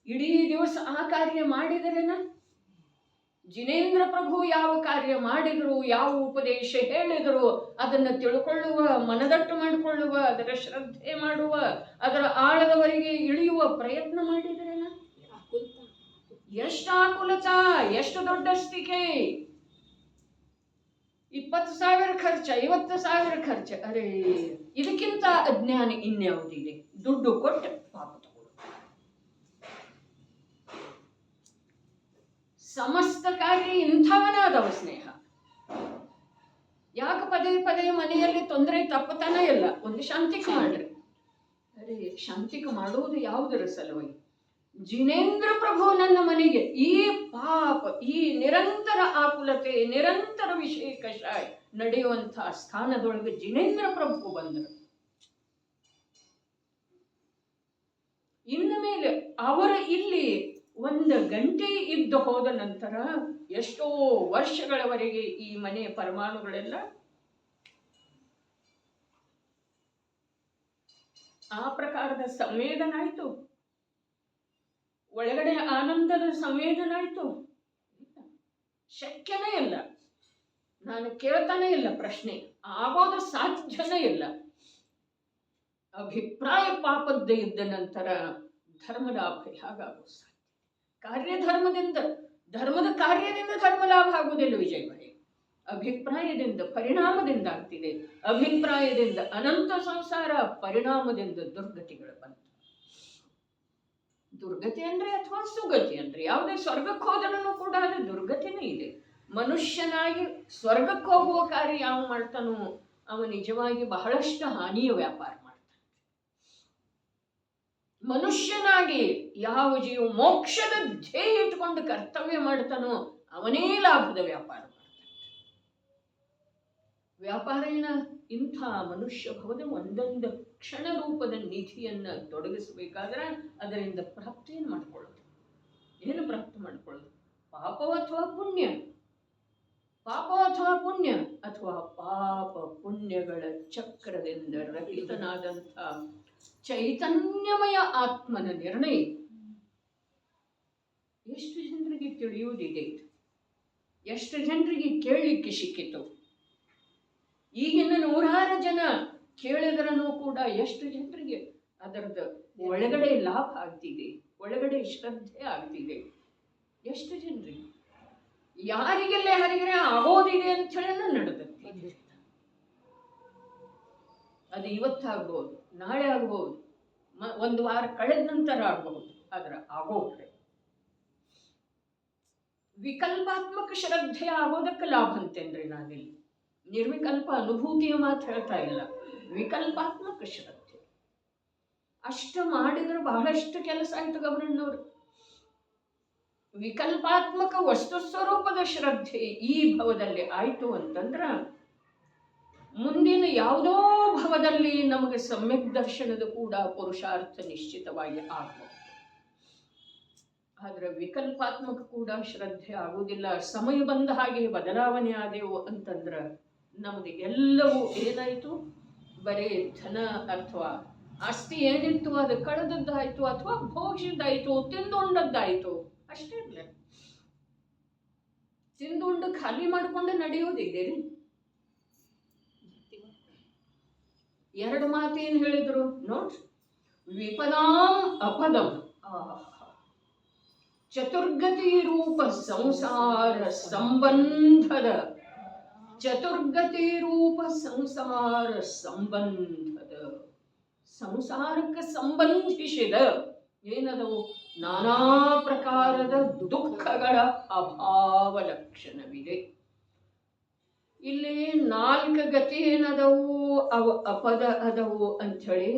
ಇಡೀ ದಿವಸ ಆ ಕಾರ್ಯ ಮಾಡಿದರೇನ? ಜಿನೇಂದ್ರ ಪ್ರಭು ಯಾವ ಕಾರ್ಯ ಮಾಡಿದರು, ಯಾವ ಉಪದೇಶ ಹೇಳಿದರು, ಅದನ್ನು ತಿಳ್ಕೊಳ್ಳುವ, ಮನದಟ್ಟು ಮಾಡಿಕೊಳ್ಳುವ, ಅದರ ಶ್ರದ್ಧೆ ಮಾಡುವ, ಅದರ ಆಳದವರೆಗೆ ಇಳಿಯುವ ಪ್ರಯತ್ನ ಮಾಡಿದರೇನ? ಎಷ್ಟು ಆಕುಲತ, ಎಷ್ಟು ದೊಡ್ಡಸ್ತಿಕೆ! 20,000 ಖರ್ಚ, 50,000 ಖರ್ಚ. ಅರೆ ಇದಕ್ಕಿಂತ ಅಜ್ಞಾನ ಇನ್ಯಾವುದಿದೆ? ದುಡ್ಡು ಕೊಟ್ಟು ಪಾಪ ತಗೊಳ್ಳು. ಸಮಸ್ತ ಕಾರ್ಯ ಇಂಥವನಾದವ ಸ್ನೇಹ. ಯಾಕೆ ಪದೇ ಪದೇ ಮನೆಯಲ್ಲಿ ತೊಂದರೆ ತಪ್ಪತನ ಇಲ್ಲ? ಒಂದು ಶಾಂತಿಕ ಮಾಡ್ರಿ. ಅರೆ ಶಾಂತಿಕ ಮಾಡುವುದು ಯಾವುದರ ಸಲುವಾಗಿ? ಜಿನೇಂದ್ರ ಪ್ರಭು ನನ್ನ ಮನೆಗೆ ಈ ಪಾಪ, ಈ ನಿರಂತರ ಆಕುಲತೆ, ನಿರಂತರ ವಿಷಯ ಕಷಾಯ ನಡೆಯುವಂತಹ ಸ್ಥಾನದೊಳಗೆ ಜಿನೇಂದ್ರ ಪ್ರಭು ಬಂದರು. ಇನ್ನು ಮೇಲೆ ಅವರ ಇಲ್ಲಿ 1 ಗಂಟೆ ಇದ್ದು ಹೋದ ನಂತರ ಎಷ್ಟೋ ವರ್ಷಗಳವರೆಗೆ ಈ ಮನೆಯ ಪರಮಾಣುಗಳೆಲ್ಲ ಆ ಪ್ರಕಾರದ ಸಂವೇದನ ಆಯ್ತು. ಒಳಗಡೆ ಆನಂದದ ಸಂವೇದನ ಆಯ್ತು. ಶಕ್ಯನೇ ಇಲ್ಲ, ನಾನು ಕೇಳ್ತಾನೆ ಇಲ್ಲ ಪ್ರಶ್ನೆ, ಆಗೋದು ಸಾಧ್ಯನೇ ಇಲ್ಲ. ಅಭಿಪ್ರಾಯ ಪಾಪದ್ದೇ ಇದ್ದ ನಂತರ ಧರ್ಮಲಾಭ ಹೇಗಾಗೋ ಸಾಧ್ಯ? ಕಾರ್ಯಧರ್ಮದಿಂದ, ಧರ್ಮದ ಕಾರ್ಯದಿಂದ ಧರ್ಮಲಾಭ ಆಗುವುದಿಲ್ಲ ವಿಜಯಭಾಯಿ. ಅಭಿಪ್ರಾಯದಿಂದ, ಪರಿಣಾಮದಿಂದ ಆಗ್ತಿದೆ. ಅಭಿಪ್ರಾಯದಿಂದ ಅನಂತ ಸಂಸಾರ, ಪರಿಣಾಮದಿಂದ ದುರ್ಗತಿಗಳು ಬಂತು. ದುರ್ಗತಿ ಅಂದ್ರೆ ಅಥವಾ ಸುಗತಿ ಅಂದ್ರೆ ಯಾವುದೇ ಸ್ವರ್ಗಕ್ಕೆ ಹೋದರೂ ಕೂಡ ಅದು ದುರ್ಗತಿನೇ ಇದೆ. ಮನುಷ್ಯನಾಗಿ ಸ್ವರ್ಗಕ್ಕೆ ಹೋಗುವ ಕಾರ್ಯ ಯಾವ ಮಾಡ್ತಾನೋ ಅವ ನಿಜವಾಗಿ ಬಹಳಷ್ಟು ಹಾನಿಯ ವ್ಯಾಪಾರ ಮಾಡ್ತಾನೆ. ಮನುಷ್ಯನಾಗಿ ಯಾವ ಜೀವ ಮೋಕ್ಷದ ಧ್ಯೇಯ ಇಟ್ಕೊಂಡು ಕರ್ತವ್ಯ ಮಾಡ್ತಾನೋ ಅವನೇ ಲಾಭದ ವ್ಯಾಪಾರ ಮಾಡ್ತಾನೆ. ವ್ಯಾಪಾರ ಏನ? ಇಂಥ ಮನುಷ್ಯ ಭವದ ಒಂದೊಂದು ಕ್ಷಣ ರೂಪದ ನಿಧಿಯನ್ನ ತೊಡಗಿಸಬೇಕಾದ್ರೆ ಅದರಿಂದ ಪ್ರಾಪ್ತಿಯನ್ನು ಮಾಡಿಕೊಳ್ಳೋದು. ಏನು ಪ್ರಾಪ್ತಿ ಮಾಡಿಕೊಳ್ಳೋದು? ಪಾಪವ ಅಥವಾ ಪುಣ್ಯ? ಪಾಪ ಅಥವಾ ಪುಣ್ಯ? ಅಥವಾ ಪಾಪ ಪುಣ್ಯಗಳ ಚಕ್ರದಿಂದ ರಹಿತನಾದಂಥ ಚೈತನ್ಯಮಯ ಆತ್ಮನ ನಿರ್ಣಯ. ಎಷ್ಟು ಜನರಿಗೆ ತಿಳಿಯುವುದಿದೆ? ಎಷ್ಟು ಜನರಿಗೆ ಕೇಳಲಿಕ್ಕೆ ಸಿಕ್ಕಿತು? ಈಗಿನ 100 ಜನ ಕೇಳಿದ್ರೂ ಕೂಡ ಎಷ್ಟು ಜನರಿಗೆ ಅದರದ ಒಳಗಡೆ ಲಾಭ ಆಗ್ತಿದೆ, ಒಳಗಡೆ ಶ್ರದ್ಧೆ ಆಗ್ತಿದೆ? ಎಷ್ಟು ಜನರಿಗೆ? ಯಾರಿಗೆಲ್ಲ ಹರಿಗರೆ ಆಗೋದಿದೆ ಅಂತ ಹೇಳಿ ನಡೆದತ್ತೆ. ಅದು ಇವತ್ತಾಗ್ಬೋದು, ನಾಳೆ ಆಗ್ಬೋದು, 1 ವಾರ ಕಳೆದ ನಂತರ ಆಗ್ಬಹುದು. ಅದರ ಆಗೋದ್ರೆ ವಿಕಲ್ಪಾತ್ಮಕ ಶ್ರದ್ಧೆ ಆಗೋದಕ್ಕೆ ಲಾಭ ಅಂತೇನ್ರಿ ನಾನಿಲ್ಲಿ. ನಿರ್ವಿಕಲ್ಪ ಅನುಭೂತಿಯ ಮಾತು ಹೇಳ್ತಾ ಇಲ್ಲ, ವಿಕಲ್ಪಾತ್ಮಕ ಶ್ರದ್ಧೆ. ಅಷ್ಟು ಮಾಡಿದ್ರೆ ಬಹಳಷ್ಟು ಕೆಲಸ ಆಯ್ತು ಗಮನಣ್ಣವ್ರು. ವಿಕಲ್ಪಾತ್ಮಕ ವಸ್ತು ಸ್ವರೂಪದ ಶ್ರದ್ಧೆ ಈ ಭವದಲ್ಲಿ ಆಯ್ತು ಅಂತಂದ್ರ ಮುಂದಿನ ಯಾವುದೋ ಭವದಲ್ಲಿ ನಮಗೆ ಸಮ್ಯಕ್ ದರ್ಶನದ ಕೂಡ ಪುರುಷಾರ್ಥ ನಿಶ್ಚಿತವಾಗಿ ಆಗಬಹುದು. ಆದ್ರೆ ವಿಕಲ್ಪಾತ್ಮಕ ಕೂಡ ಶ್ರದ್ಧೆ ಆಗುವುದಿಲ್ಲ. ಸಮಯ ಬಂದ ಹಾಗೆ ಬದಲಾವಣೆ ಆದೆವು ಅಂತಂದ್ರ ನಮ್ದು ಎಲ್ಲವೂ ಏನಾಯ್ತು? ಬರೀ ಧನ ಅಥವಾ ಆಸ್ತಿ ಏನಿತ್ತು ಅದು ಕಳೆದದ್ದಾಯ್ತು, ಅಥವಾ ಭೋಗಿಸಿದ್ದಾಯ್ತು, ತಿಂದುಂಡದ್ದಾಯ್ತು, ಅಷ್ಟೇ ಇಲ್ಲ. ತಿಂದುಂಡು ಖಾಲಿ ಮಾಡಿಕೊಂಡು ನಡೆಯೋದಿದೆ ರೀ. 2 ಮಾತೇನು ಹೇಳಿದ್ರು ನೋಡ್ರಿ. ವಿಪದಾಂ ಅಪದಂ, ಚತುರ್ಗತಿ ರೂಪ ಸಂಸಾರ ಸಂಬಂಧದ ಚತುರ್ಗತಿ ರೂಪ ಸಂಸಾರ ಸಂಬಂಧದ ಸಂಸಾರಕ್ಕೆ ಸಂಬಂಧಿಸಿದ ಏನದವು ನಾನಾ ಪ್ರಕಾರದ ದುಃಖಗಳ ಅಭಾವ ಲಕ್ಷಣವಿದೆ. ಇಲ್ಲಿ 4 ಗತಿ ಏನದವು, ಅವು ಅಪದ ಅದವು ಅಂಥೇಳಿ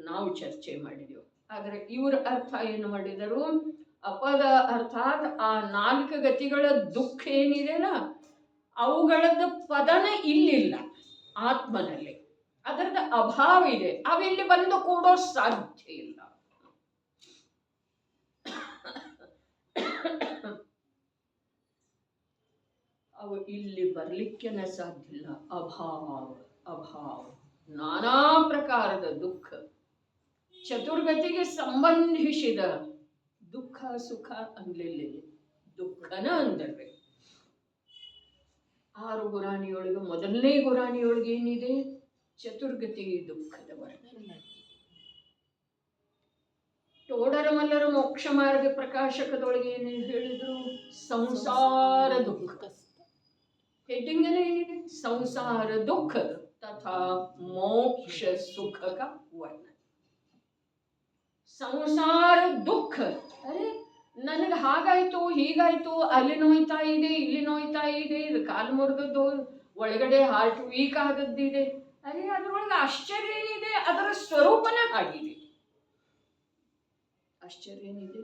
ನಾವು ಚರ್ಚೆ ಮಾಡಿದೆವು. ಆದರೆ ಇವರ ಅರ್ಥ ಏನು ಮಾಡಿದರು, ಅಪದ ಅರ್ಥಾತ್ ಆ 4 ಗತಿಗಳ ದುಃಖ ಏನಿದೆಯಲ್ಲ ಅವುಗಳದ್ದು ಪದನ ಇಲ್ಲಿಲ್ಲ ಆತ್ಮನಲ್ಲಿ, ಅದರದ ಅಭಾವ ಇದೆ. ಅವಿಲ್ಲಿ ಬಂದು ಕೂಡೋ ಸಾಧ್ಯ ಇಲ್ಲ. ಅವು ಇಲ್ಲಿ ಬರ್ಲಿಕ್ಕೆನ ಸಾಧ್ಯ ಇಲ್ಲ. ಅಭಾವ ನಾನಾ ಪ್ರಕಾರದ ದುಃಖ, ಚತುರ್ಗತಿಗೆ ಸಂಬಂಧಿಸಿದ ದುಃಖ ಸುಖ ಅನ್ಲಿಲ್ಲ, ದುಃಖನ ಅಂದರೆ 6 ಗುರಾಣಿಯೊಳಗೆ ಮೊದಲನೇ ಗುರಾಣಿಯೊಳಗೆ ಏನಿದೆ, ಚತುರ್ಗತಿ ದುಃಖದ ವರ್ಣನೆ. ಟೋಡರ ಮಲ್ಲರ ಮೋಕ್ಷ ಮಾರ್ಗ ಪ್ರಕಾಶಕದೊಳಗೆ ಏನು ಹೇಳಿದ್ರು, ಸಂಸಾರ ದುಃಖ. ಹೆಡ್ಡಿಂಗ್ ಏನಿದೆ, ಸಂಸಾರ ದುಃಖ ತಥಾ ಮೋಕ್ಷ ಸುಖಕ ವರ್ಣನೆ. ಸಂಸಾರ ದುಃಖ, ಅರೆ ನನಗೆ ಹಾಗಾಯ್ತು ಹೀಗಾಯ್ತು, ಅಲ್ಲಿ ನೋಯ್ತಾ ಇದೆ ಇಲ್ಲಿ ನೋಯ್ತಾ ಇದೆ, ಇದು ಕಾಲು ಮುರಿದದ್ದು, ಒಳಗಡೆ ಹಾರ್ಟ್ ವೀಕ್ ಆದದ್ದಿದೆ. ಅರೆ ಅದರೊಳಗೆ ಆಶ್ಚರ್ಯ ಏನಿದೆ, ಅದರ ಸ್ವರೂಪನ ಆಗಿದೆ. ಆಶ್ಚರ್ಯ ಏನಿದೆ,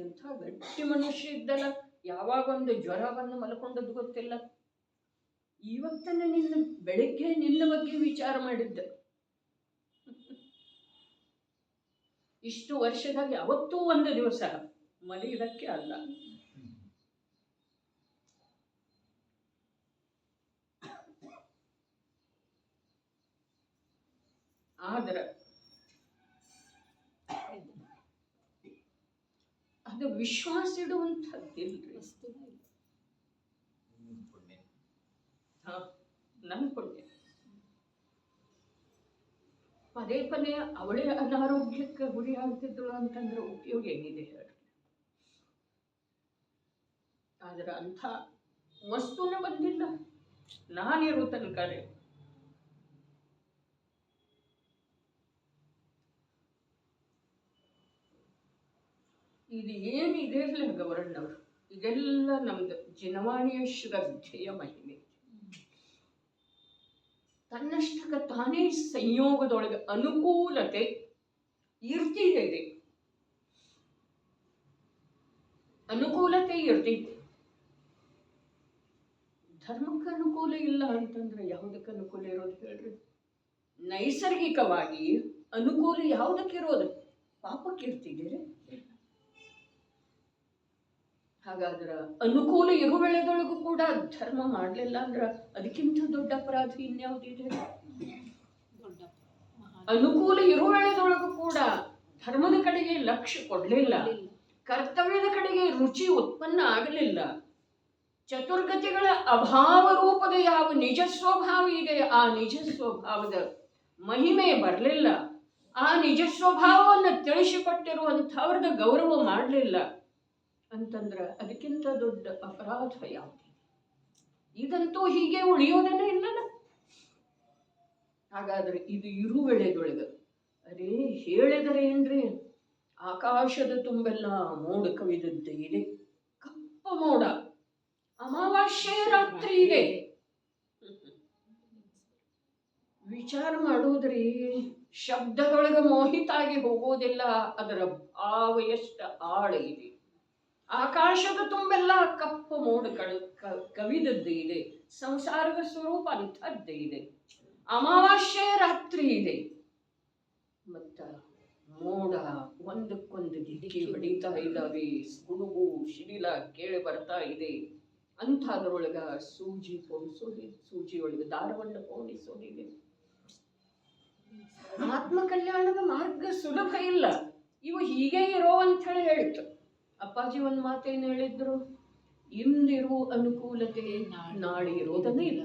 ಎಂಥ ಗಟ್ಟಿ ಮನುಷ್ಯ ಇದ್ದಲ್ಲ, ಯಾವಾಗ ಒಂದು ಜ್ವರ ಬಂದು ಮಲ್ಕೊಂಡದ್ದು ಗೊತ್ತಿಲ್ಲ. ಇವತ್ತನ್ನ ಬೆಳಿಗ್ಗೆ ನಿನ್ನ ಬಗ್ಗೆ ವಿಚಾರ ಮಾಡಿದ್ದೆ. ಇಷ್ಟು ವರ್ಷದಾಗ ಯಾವತ್ತೂ ಒಂದು ದಿವಸ ಮಲಗಿದಕ್ಕೆ ಅಲ್ಲ. ಆದ್ರೆ ಅದು ವಿಶ್ವಾಸ ಇಡುವಂಥದ್ದಿಲ್ರಿ. ನನ್ನ ಪುಣ್ಯ ಪದೇ ಪದೇ ಅವಳೇ ಅನಾರೋಗ್ಯಕ್ಕೆ ಗುರಿ ಆಗ್ತಿದ್ರು ಅಂತಂದ್ರೆ ಉಪಯೋಗ ಏನಿದೆ ಹೇಳಿ. ಆದ್ರೆ ಅಂಥ ವಸ್ತುನ ಬಂದಿಲ್ಲ ನಾನಿರೋ ತನಕ. ಇದು ಏನಿದೆ ಅಲ್ಲ ಗೌರಣ್ಣವರು, ಇದೆಲ್ಲ ನಮ್ದು ಜಿನವಾಣಿಯ ಶ್ರದ್ಧೆಯ ಮಹಿಮೆ. ತನ್ನಷ್ಟಕ್ಕ ತಾನೇ ಸಂಯೋಗದೊಳಗೆ ಅನುಕೂಲತೆ ಇರ್ತಿದೆ, ಅನುಕೂಲತೆ ಇರ್ತಿದೆ. ಧರ್ಮಕ್ಕೆ ಅನುಕೂಲ ಇಲ್ಲ ಅಂತಂದ್ರೆ ಯಾವುದಕ್ಕೆ ಅನುಕೂಲ ಇರೋದು ಹೇಳ್ರಿ? ನೈಸರ್ಗಿಕವಾಗಿ ಅನುಕೂಲ ಯಾವುದಕ್ಕಿರೋದು? ಪಾಪಕ್ಕೆ ಇರ್ತಿದ್ದೀರಿ. ಹಾಗಾದ್ರೆ ಅನುಕೂಲ ಇರುವೆಳೆದೊಳಗೂ ಕೂಡ ಧರ್ಮ ಮಾಡಲಿಲ್ಲ ಅಂದ್ರೆ ಅದಕ್ಕಿಂತ ದೊಡ್ಡ ಅಪರಾಧ ಇನ್ಯಾವುದಿದೆ? ಅನುಕೂಲ ಇರುವೆಳೆದೊಳಗೂ ಕೂಡ ಧರ್ಮದ ಕಡೆಗೆ ಲಕ್ಷ್ಯ ಕೊಡಲಿಲ್ಲ, ಕರ್ತವ್ಯದ ಕಡೆಗೆ ರುಚಿ ಉತ್ಪನ್ನ ಆಗಲಿಲ್ಲ, ಚತುರ್ಗತಿಗಳ ಅಭಾವ ರೂಪದ ಯಾವ ನಿಜ ಸ್ವಭಾವ ಇದೆ ಆ ನಿಜ ಸ್ವಭಾವದ ಮಹಿಮೆ ಬರಲಿಲ್ಲ, ಆ ನಿಜ ಸ್ವಭಾವವನ್ನು ತಿಳಿಸಿಕೊಟ್ಟಿರುವಂಥವ್ರದ ಗೌರವ ಮಾಡಲಿಲ್ಲ ಅಂತಂದ್ರೆ ಅದಕ್ಕಿಂತ ದೊಡ್ಡ ಅಪರಾಧ ಯಾವುದು? ಇದಂತೂ ಹೀಗೆ ಉಳಿಯೋದನ್ನೇ ಇಲ್ಲಲ್ಲ. ಹಾಗಾದ್ರೆ ಇದು ಇರುವೆಳೆದೊಳಗ ಅದೇ ಹೇಳಿದರೆ ಏನ್ರಿ, ಆಕಾಶದ ತುಂಬೆಲ್ಲ ಮೋಡ ಕವಿದದ್ದೇ ಇದೆ, ಕಪ್ಪ ಮೋಡ, ಅಮಾವಾಸ್ಯೆ ರಾತ್ರಿ ಇದೆ. ವಿಚಾರ ಮಾಡುವುದ್ರಿ, ಶಬ್ದದೊಳಗ ಮೋಹಿತಾಗಿ ಹೋಗೋದಿಲ್ಲ, ಅದರ ಭಾವ ಎಷ್ಟು ಆಳ ಇದೆ. ಆಕಾಶದ ತುಂಬೆಲ್ಲ ಕಪ್ಪು ಮೋಡಗಳು ಕವಿದದ್ದೇ ಇದೆ, ಸಂಸಾರದ ಸ್ವರೂಪ ಅಂಥದ್ದೇ ಇದೆ, ಅಮಾವಾಸ್ಯೆ ರಾತ್ರಿ ಇದೆ, ಮತ್ತ ಮೋಡ ಒಂದಕ್ಕೊಂದು ಡಿಕ್ಕಿ ಹೊಡಿತಾ ಇದ್ದಾವೆ, ಗುಡುಗು ಶಿಡಿಲ ಕೇಳಿ ಬರ್ತಾ ಇದೆ. ಅಂಥದ್ರೊಳಗ ಸೂಜಿ ಪೋಣಿಸೋದಿದೆ, ಸೂಜಿಯೊಳಗೆ ದಾರವನ್ನು ಪೋಣಿಸೋದಿದೆ. ಆತ್ಮ ಕಲ್ಯಾಣದ ಮಾರ್ಗ ಸುಲಭ ಇಲ್ಲ, ಇವು ಹೀಗೆ ಇರೋ ಅಂತ ಹೇಳಿತ್ತು. ಅಪ್ಪಾಜಿ ಒಂದು ಮಾತೇನು ಹೇಳಿದ್ರು, ಇಂದಿರುವ ಅನುಕೂಲತೆ ನಾಳೆ ಇರೋದನ್ನೇ ಇಲ್ಲ,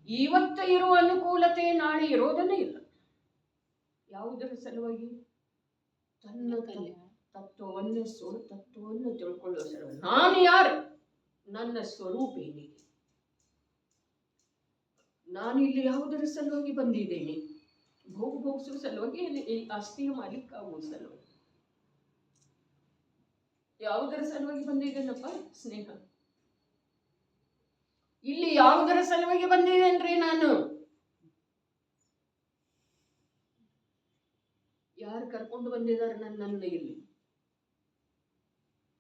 ಇವತ್ತ ಇರುವ ಅನುಕೂಲತೆ ನಾಳೆ ಇರೋದನ್ನೇ ಇಲ್ಲ. ಯಾವುದರ ಸಲುವಾಗಿ? ತನ್ನ ತತ್ವವನ್ನು ತಿಳ್ಕೊಳ್ಳುವ ಸಲುವಾಗಿ. ನಾನು ಯಾರು? ನನ್ನ ಸ್ವರೂಪ ಏನಿದೆ, ನಾನಿಲ್ಲಿ ಯಾವುದರ ಸಲುವಾಗಿ ಬಂದಿದ್ದೇನೆ? ಭೋಗಿಸುವ ಸಲುವಾಗಿ, ಈ ಆಸ್ತಿಯ ಮಾಲೀಕಾಗುವ ಸಲುವಾಗಿ. ಯಾವುದರ ಸಲುವಾಗಿ ಬಂದಿದ್ದೇನಪ್ಪ? ಸ್ನೇಹ. ಇಲ್ಲಿ ಯಾವುದರ ಸಲುವಾಗಿ ಬಂದಿದ್ದೇನ್ರಿ ನಾನು? ಯಾರು ಕರ್ಕೊಂಡು ಬಂದಿದ್ದಾರೆ ನನ್ನನ್ನು ಇಲ್ಲಿ?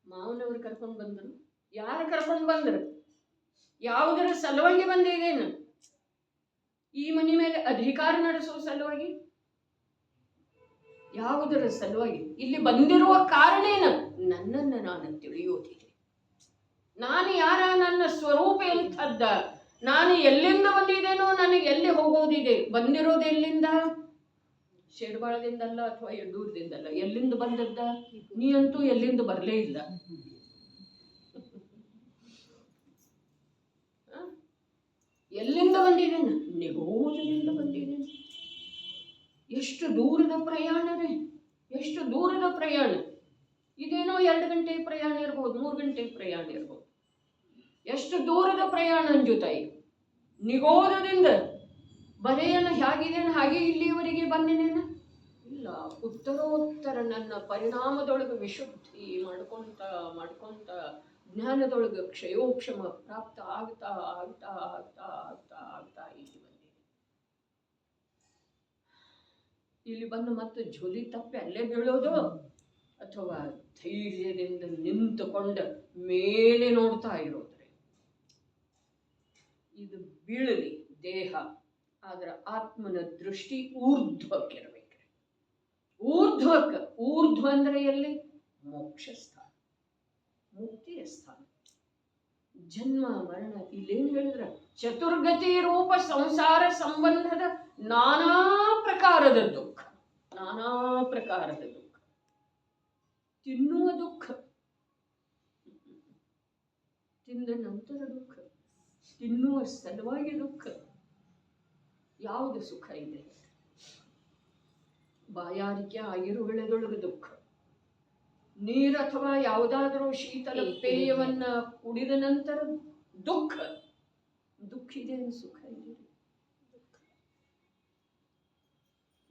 ಮಾವನವರು ಕರ್ಕೊಂಡು ಬಂದರು. ಯಾರು ಕರ್ಕೊಂಡು ಬಂದರು? ಯಾವುದರ ಸಲುವಾಗಿ ಬಂದಿದ್ದೇನು? ಈ ಮನೆ ಮೇಲೆ ಅಧಿಕಾರ ನಡೆಸುವ ಸಲುವಾಗಿ? ಯಾವುದರ ಸಲುವಾಗಿ ಇಲ್ಲಿ ಬಂದಿರುವ ಕಾರಣ ಏನು? ನನ್ನನ್ನು ನಾನು ತಿಳಿಯೋದಿದೆ. ನಾನು ಯಾರ? ನನ್ನ ಸ್ವರೂಪ ಎಂಥದ್ದ? ನಾನು ಎಲ್ಲಿಂದ ಬಂದಿದ್ದೇನೋ, ನನಗೆ ಎಲ್ಲಿ ಹೋಗೋದಿದೆ? ಬಂದಿರೋದು ಎಲ್ಲಿಂದ? ಶೇರ್ಬಾಳದಿಂದಲ್ಲ ಅಥವಾ ಯಡ್ಡೂರದಿಂದಲ್ಲ. ಎಲ್ಲಿಂದ ಬಂದದ್ದ? ನೀ ಅಂತೂ ಎಲ್ಲಿಂದ ಬರಲೇ ಇಲ್ಲ. ಎಲ್ಲಿಂದ ಬಂದಿದ್ದೇನೆ? ನಿಗೋದದಿಂದ ಬಂದಿದ್ದೇನೆ. ಎಷ್ಟು ದೂರದ ಪ್ರಯಾಣ ರೀ, ಎಷ್ಟು ದೂರದ ಪ್ರಯಾಣ. ಇದೇನೋ 2 ಗಂಟೆ ಪ್ರಯಾಣ ಇರ್ಬೋದು, 3 ಗಂಟೆ ಪ್ರಯಾಣ ಇರ್ಬೋದು. ಎಷ್ಟು ದೂರದ ಪ್ರಯಾಣ ಅಂಜುತಾಯಿ. ನಿಗೋದದಿಂದ ಬರೆಯನ ಹೇಗಿದ್ದೇನೆ ಹಾಗೆ ಇಲ್ಲಿಯವರೆಗೆ ಬಂದಿನೇನ ಇಲ್ಲ. ಉತ್ತರೋತ್ತರ ನನ್ನ ಪರಿಣಾಮದೊಳಗೆ ವಿಶುದ್ಧಿ ಮಾಡ್ಕೊಂತ ಮಾಡ್ಕೊಂತ ಜ್ಞಾನದೊಳಗೆ ಕ್ಷಯೋಕ್ಷಮ ಪ್ರಾಪ್ತ ಆಗ್ತಾ ಆಗ್ತಾ ಆಗ್ತಾ ಆಗ್ತಾ ಆಗ್ತಾ ಇಲ್ಲಿ ಬಂದಿದೆ. ಇಲ್ಲಿ ಬಂದು ಮತ್ತೆ ಝೋಲಿ ತಪ್ಪಿ ಅಲ್ಲೇ ಬೀಳೋದು, ಅಥವಾ ಧೈರ್ಯದಿಂದ ನಿಂತುಕೊಂಡ ಮೇಲೆ ನೋಡ್ತಾ ಇರೋದ್ರೆ. ಇದು ಬೀಳಲಿ ದೇಹ, ಆದ್ರೆ ಆತ್ಮನ ದೃಷ್ಟಿ ಊರ್ಧ್ವಕ್ಕಿರಬೇಕು. ಊರ್ಧ್ವಕ್ಕೆ. ಊರ್ಧ್ವ ಅಂದ್ರೆ ಎಲ್ಲಿ? ಮೋಕ್ಷ ಸ್ಥಾನ, ಮುಕ್ತಿಯ ಸ್ಥಾನ. ಜನ್ಮ ಮರಣ ಇಲ್ಲೇನು ಹೇಳಿದ್ರ? ಚತುರ್ಗತಿ ರೂಪ ಸಂಸಾರ ಸಂಬಂಧದ ನಾನಾ ಪ್ರಕಾರದ ದುಃಖ, ನಾನಾ ಪ್ರಕಾರದ ದುಃಖ. ತಿನ್ನುವ ದುಃಖ, ತಿಂದ ನಂತರ ದುಃಖ, ತಿನ್ನುವ ಸಲುವಾಗಿ ದುಃಖ. ಯಾವುದು ಸುಖ ಇದೆ? ಬಾಯಾರಿಕೆ ಆಗಿರುವೆಳೆದೊಳಗೆ ದುಃಖ. ನೀರು ಅಥವಾ ಯಾವುದಾದರೂ ಶೀತಲ ಪೇಯವನ್ನ ಕುಡಿದ ನಂತರ ದುಃಖ. ದುಃಖ ಇದೆ, ಸುಖ ಇದೆ?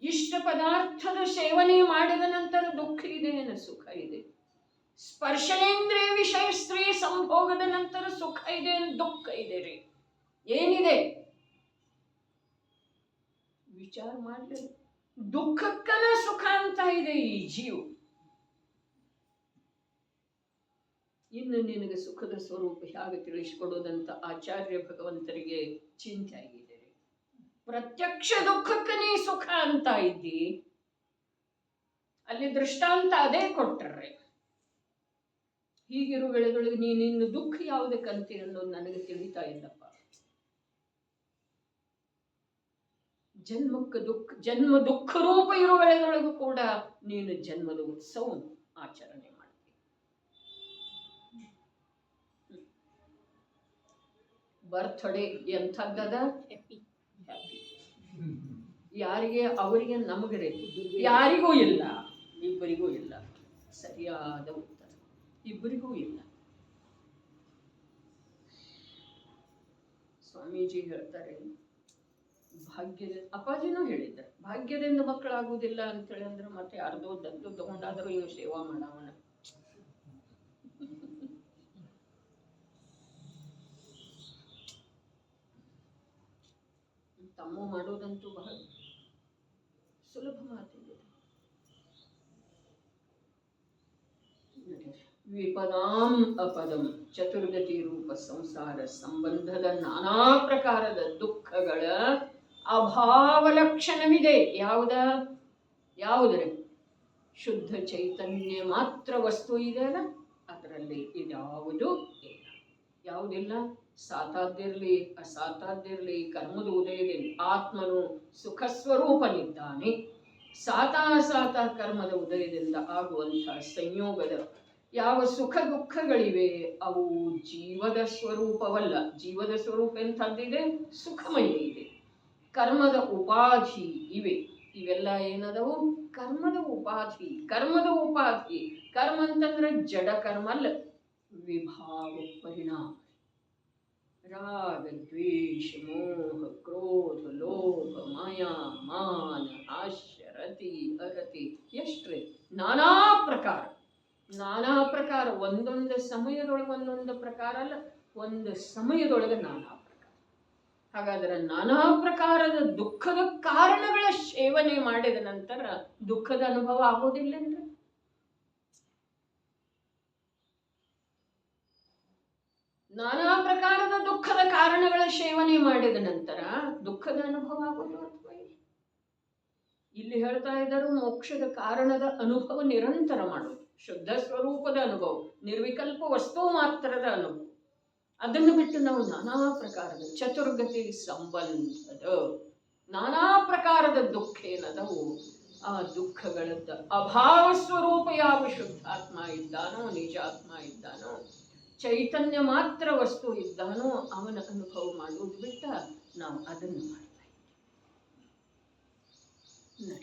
ಇಷ್ಟ ಪದಾರ್ಥದ ಸೇವನೆ ಮಾಡಿದ ನಂತರ ದುಃಖ ಇದೆ, ಸುಖ ಇದೆ? ಸ್ಪರ್ಶನೇಂದ್ರಿಯ ವಿಷಯ ಸ್ತ್ರೀ ಸಂಭೋಗದ ನಂತರ ಸುಖ ಇದೆ, ದುಃಖ ಇದೆ ರೀ? ಏನಿದೆ ವಿಚಾರ ಮಾಡಲಿಲ್ಲ. ದುಃಖಕ್ಕನ ಸುಖ ಅಂತ ಇದೆ ಈ ಜೀವ. ಇನ್ನು ನಿನಗೆ ಸುಖದ ಸ್ವರೂಪ ಹೇಗೆ ತಿಳಿಸಿಕೊಡೋದಂತ ಆಚಾರ್ಯ ಭಗವಂತರಿಗೆ ಚಿಂತೆ ಆಗಿದೆ. ಪ್ರತ್ಯಕ್ಷ ದುಃಖಕ್ಕೆ ನೀ ಸುಖ ಅಂತ ಇದ್ದಿ, ಅಲ್ಲಿ ದೃಷ್ಟಾಂತ ಅದೇ ಕೊಟ್ಟರೆ. ಹೀಗಿರುವ ವೇಳೆದೊಳಗೆ ನೀನಿನ್ನು ದುಃಖ ಯಾವುದಕ್ಕಂತೆ ಅನ್ನೋದು ನನಗೆ ತಿಳಿತಾ ಇಲ್ಲಪ್ಪ. ಜನ್ಮಕ್ಕೆ ದುಃಖ, ಜನ್ಮ ದುಃಖ ರೂಪ ಇರುವ ವೇಳೆದೊಳಗೂ ಕೂಡ ನೀನು ಜನ್ಮದ ಉತ್ಸವ ಆಚರಣೆ ಮಾಡ್ತೀನಿ. ಬರ್ತ್ಡೇ ಎಂಥದ್ದದ? ಹ್ಯಾಪಿ. ಯಾರಿಗೆ? ಅವರಿಗೆ, ನಮಗರೆ ಯಾರಿಗೂ ಇಲ್ಲ, ಇಬ್ಬರಿಗೂ ಇಲ್ಲ. ಸರಿಯಾದ ಉತ್ತರ, ಇಬ್ಬರಿಗೂ ಇಲ್ಲ. ಸ್ವಾಮೀಜಿ ಹೇಳ್ತಾರೆ, ಭಾಗ್ಯದ, ಅಪ್ಪಾಜಿನೂ ಹೇಳಿದ್ದಾರೆ, ಭಾಗ್ಯದಿಂದ ಮಕ್ಕಳಾಗುವುದಿಲ್ಲ ಅಂತೇಳಿ ಅಂದ್ರೆ ಮತ್ತೆ ಯಾರ್ದೋ ದತ್ತು ತಗೊಂಡಾದ್ರೂ ಇವು ಸೇವಾ ಮಾಡವನ. ತಮ್ಮ ಮಾಡೋದಂತೂ ಬಹಳ ಸುಲಭ ಮಾತಿದೆ. ವಿಪದಾಂ ಅಪದಂ ಚತುರ್ಗತಿ ರೂಪ ಸಂಸಾರ ಸಂಬಂಧದ ನಾನಾ ಪ್ರಕಾರದ ದುಃಖಗಳ ಅಭಾವ ಲಕ್ಷಣವಿದೆ. ಯಾವುದರೆ? ಶುದ್ಧ ಚೈತನ್ಯ ಮಾತ್ರ ವಸ್ತು ಇದೆಯಲ್ಲ, ಅದರಲ್ಲಿ ಇದ್ಯಾವುದೂ ಇಲ್ಲ. ಯಾವುದಿಲ್ಲ? ಸಾತಾದ್ದಿರಲಿ ಅಸಾತಾದ್ದಿರಲಿ, ಕರ್ಮದ ಉದಯದಲ್ಲಿ ಆತ್ಮನು ಸುಖ ಸ್ವರೂಪನಿದ್ದಾನೆ. ಸಾತಾಸಾತ ಕರ್ಮದ ಉದಯದಿಂದ ಆಗುವಂತಹ ಸಂಯೋಗದ ಯಾವ ಸುಖ ದುಃಖಗಳಿವೆ ಅವು ಜೀವದ ಸ್ವರೂಪವಲ್ಲ. ಜೀವದ ಸ್ವರೂಪ ಎಂಥದ್ದಿದೆ? ಸುಖಮಯ ಇದೆ. ಕರ್ಮದ ಉಪಾಧಿ ಇವೆ. ಇವೆಲ್ಲ ಏನದವು? ಕರ್ಮದ ಉಪಾಧಿ. ಕರ್ಮದ ಉಪಾಧಿ. ಕರ್ಮ ಅಂತಂದ್ರೆ ಜಡ ಕರ್ಮ ಅಲ್ಲ, ವಿಭಾವ ಪರಿಣಾಮ. ರಾಗ ದ್ವೇಷ ಮೋಹ ಕ್ರೋಧ ಲೋಭ ಮಾಯಾ ಮಾನ ಹಾಸ್ಯ ರತಿ ಅರತಿ ಎಷ್ಟ್ರಿ ನಾನಾ ಪ್ರಕಾರ ಒಂದೊಂದು ಸಮಯದೊಳಗೆ ಒಂದೊಂದು ಪ್ರಕಾರ ಅಲ್ಲ, ಒಂದು ಸಮಯದೊಳಗೆ ನಾನಾ ಪ್ರಕಾರ. ಹಾಗಾದ್ರೆ ನಾನಾ ಪ್ರಕಾರದ ದುಃಖದ ಕಾರಣಗಳ ಸೇವನೆ ಮಾಡಿದ ನಂತರ ದುಃಖದ ಅನುಭವ ಆಗೋದಿಲ್ಲಂದ್ರೆ ನಾನಾ ಪ್ರಕಾರದ ದುಃಖದ ಕಾರಣಗಳ ಸೇವನೆ ಮಾಡಿದ ನಂತರ ದುಃಖದ ಅನುಭವ ಆಗೋದು ಅಥವಾ ಇಲ್ಲಿ ಹೇಳ್ತಾ ಇದ್ದರು ಮೋಕ್ಷದ ಕಾರಣದ ಅನುಭವ ನಿರಂತರ ಮಾಡೋದು, ಶುದ್ಧ ಸ್ವರೂಪದ ಅನುಭವ, ನಿರ್ವಿಕಲ್ಪ ವಸ್ತು ಮಾತ್ರದ ಅನುಭವ. ಅದನ್ನು ಬಿಟ್ಟು ನಾವು ನಾನಾ ಪ್ರಕಾರದ ಚತುರ್ಗತಿ ಸಂಬಂಧದ ನಾನಾ ಪ್ರಕಾರದ ದುಃಖ ಏನದವು, ಆ ದುಃಖಗಳದ್ದ ಅಭಾವ ಸ್ವರೂಪ ಯಾವ ಶುದ್ಧಾತ್ಮ ಇದ್ದಾನೋ, ನಿಜಾತ್ಮ ಇದ್ದಾನೋ, ಚೈತನ್ಯ ಮಾತ್ರ ವಸ್ತು ಇದ್ದಾನೋ ಅವನ ಅನುಭವ ಮಾಡುವುದು ಬಿಟ್ಟ ನಾವು ಅದನ್ನು ಮಾಡ್ತಾ ಇದ್ದೀವಿ.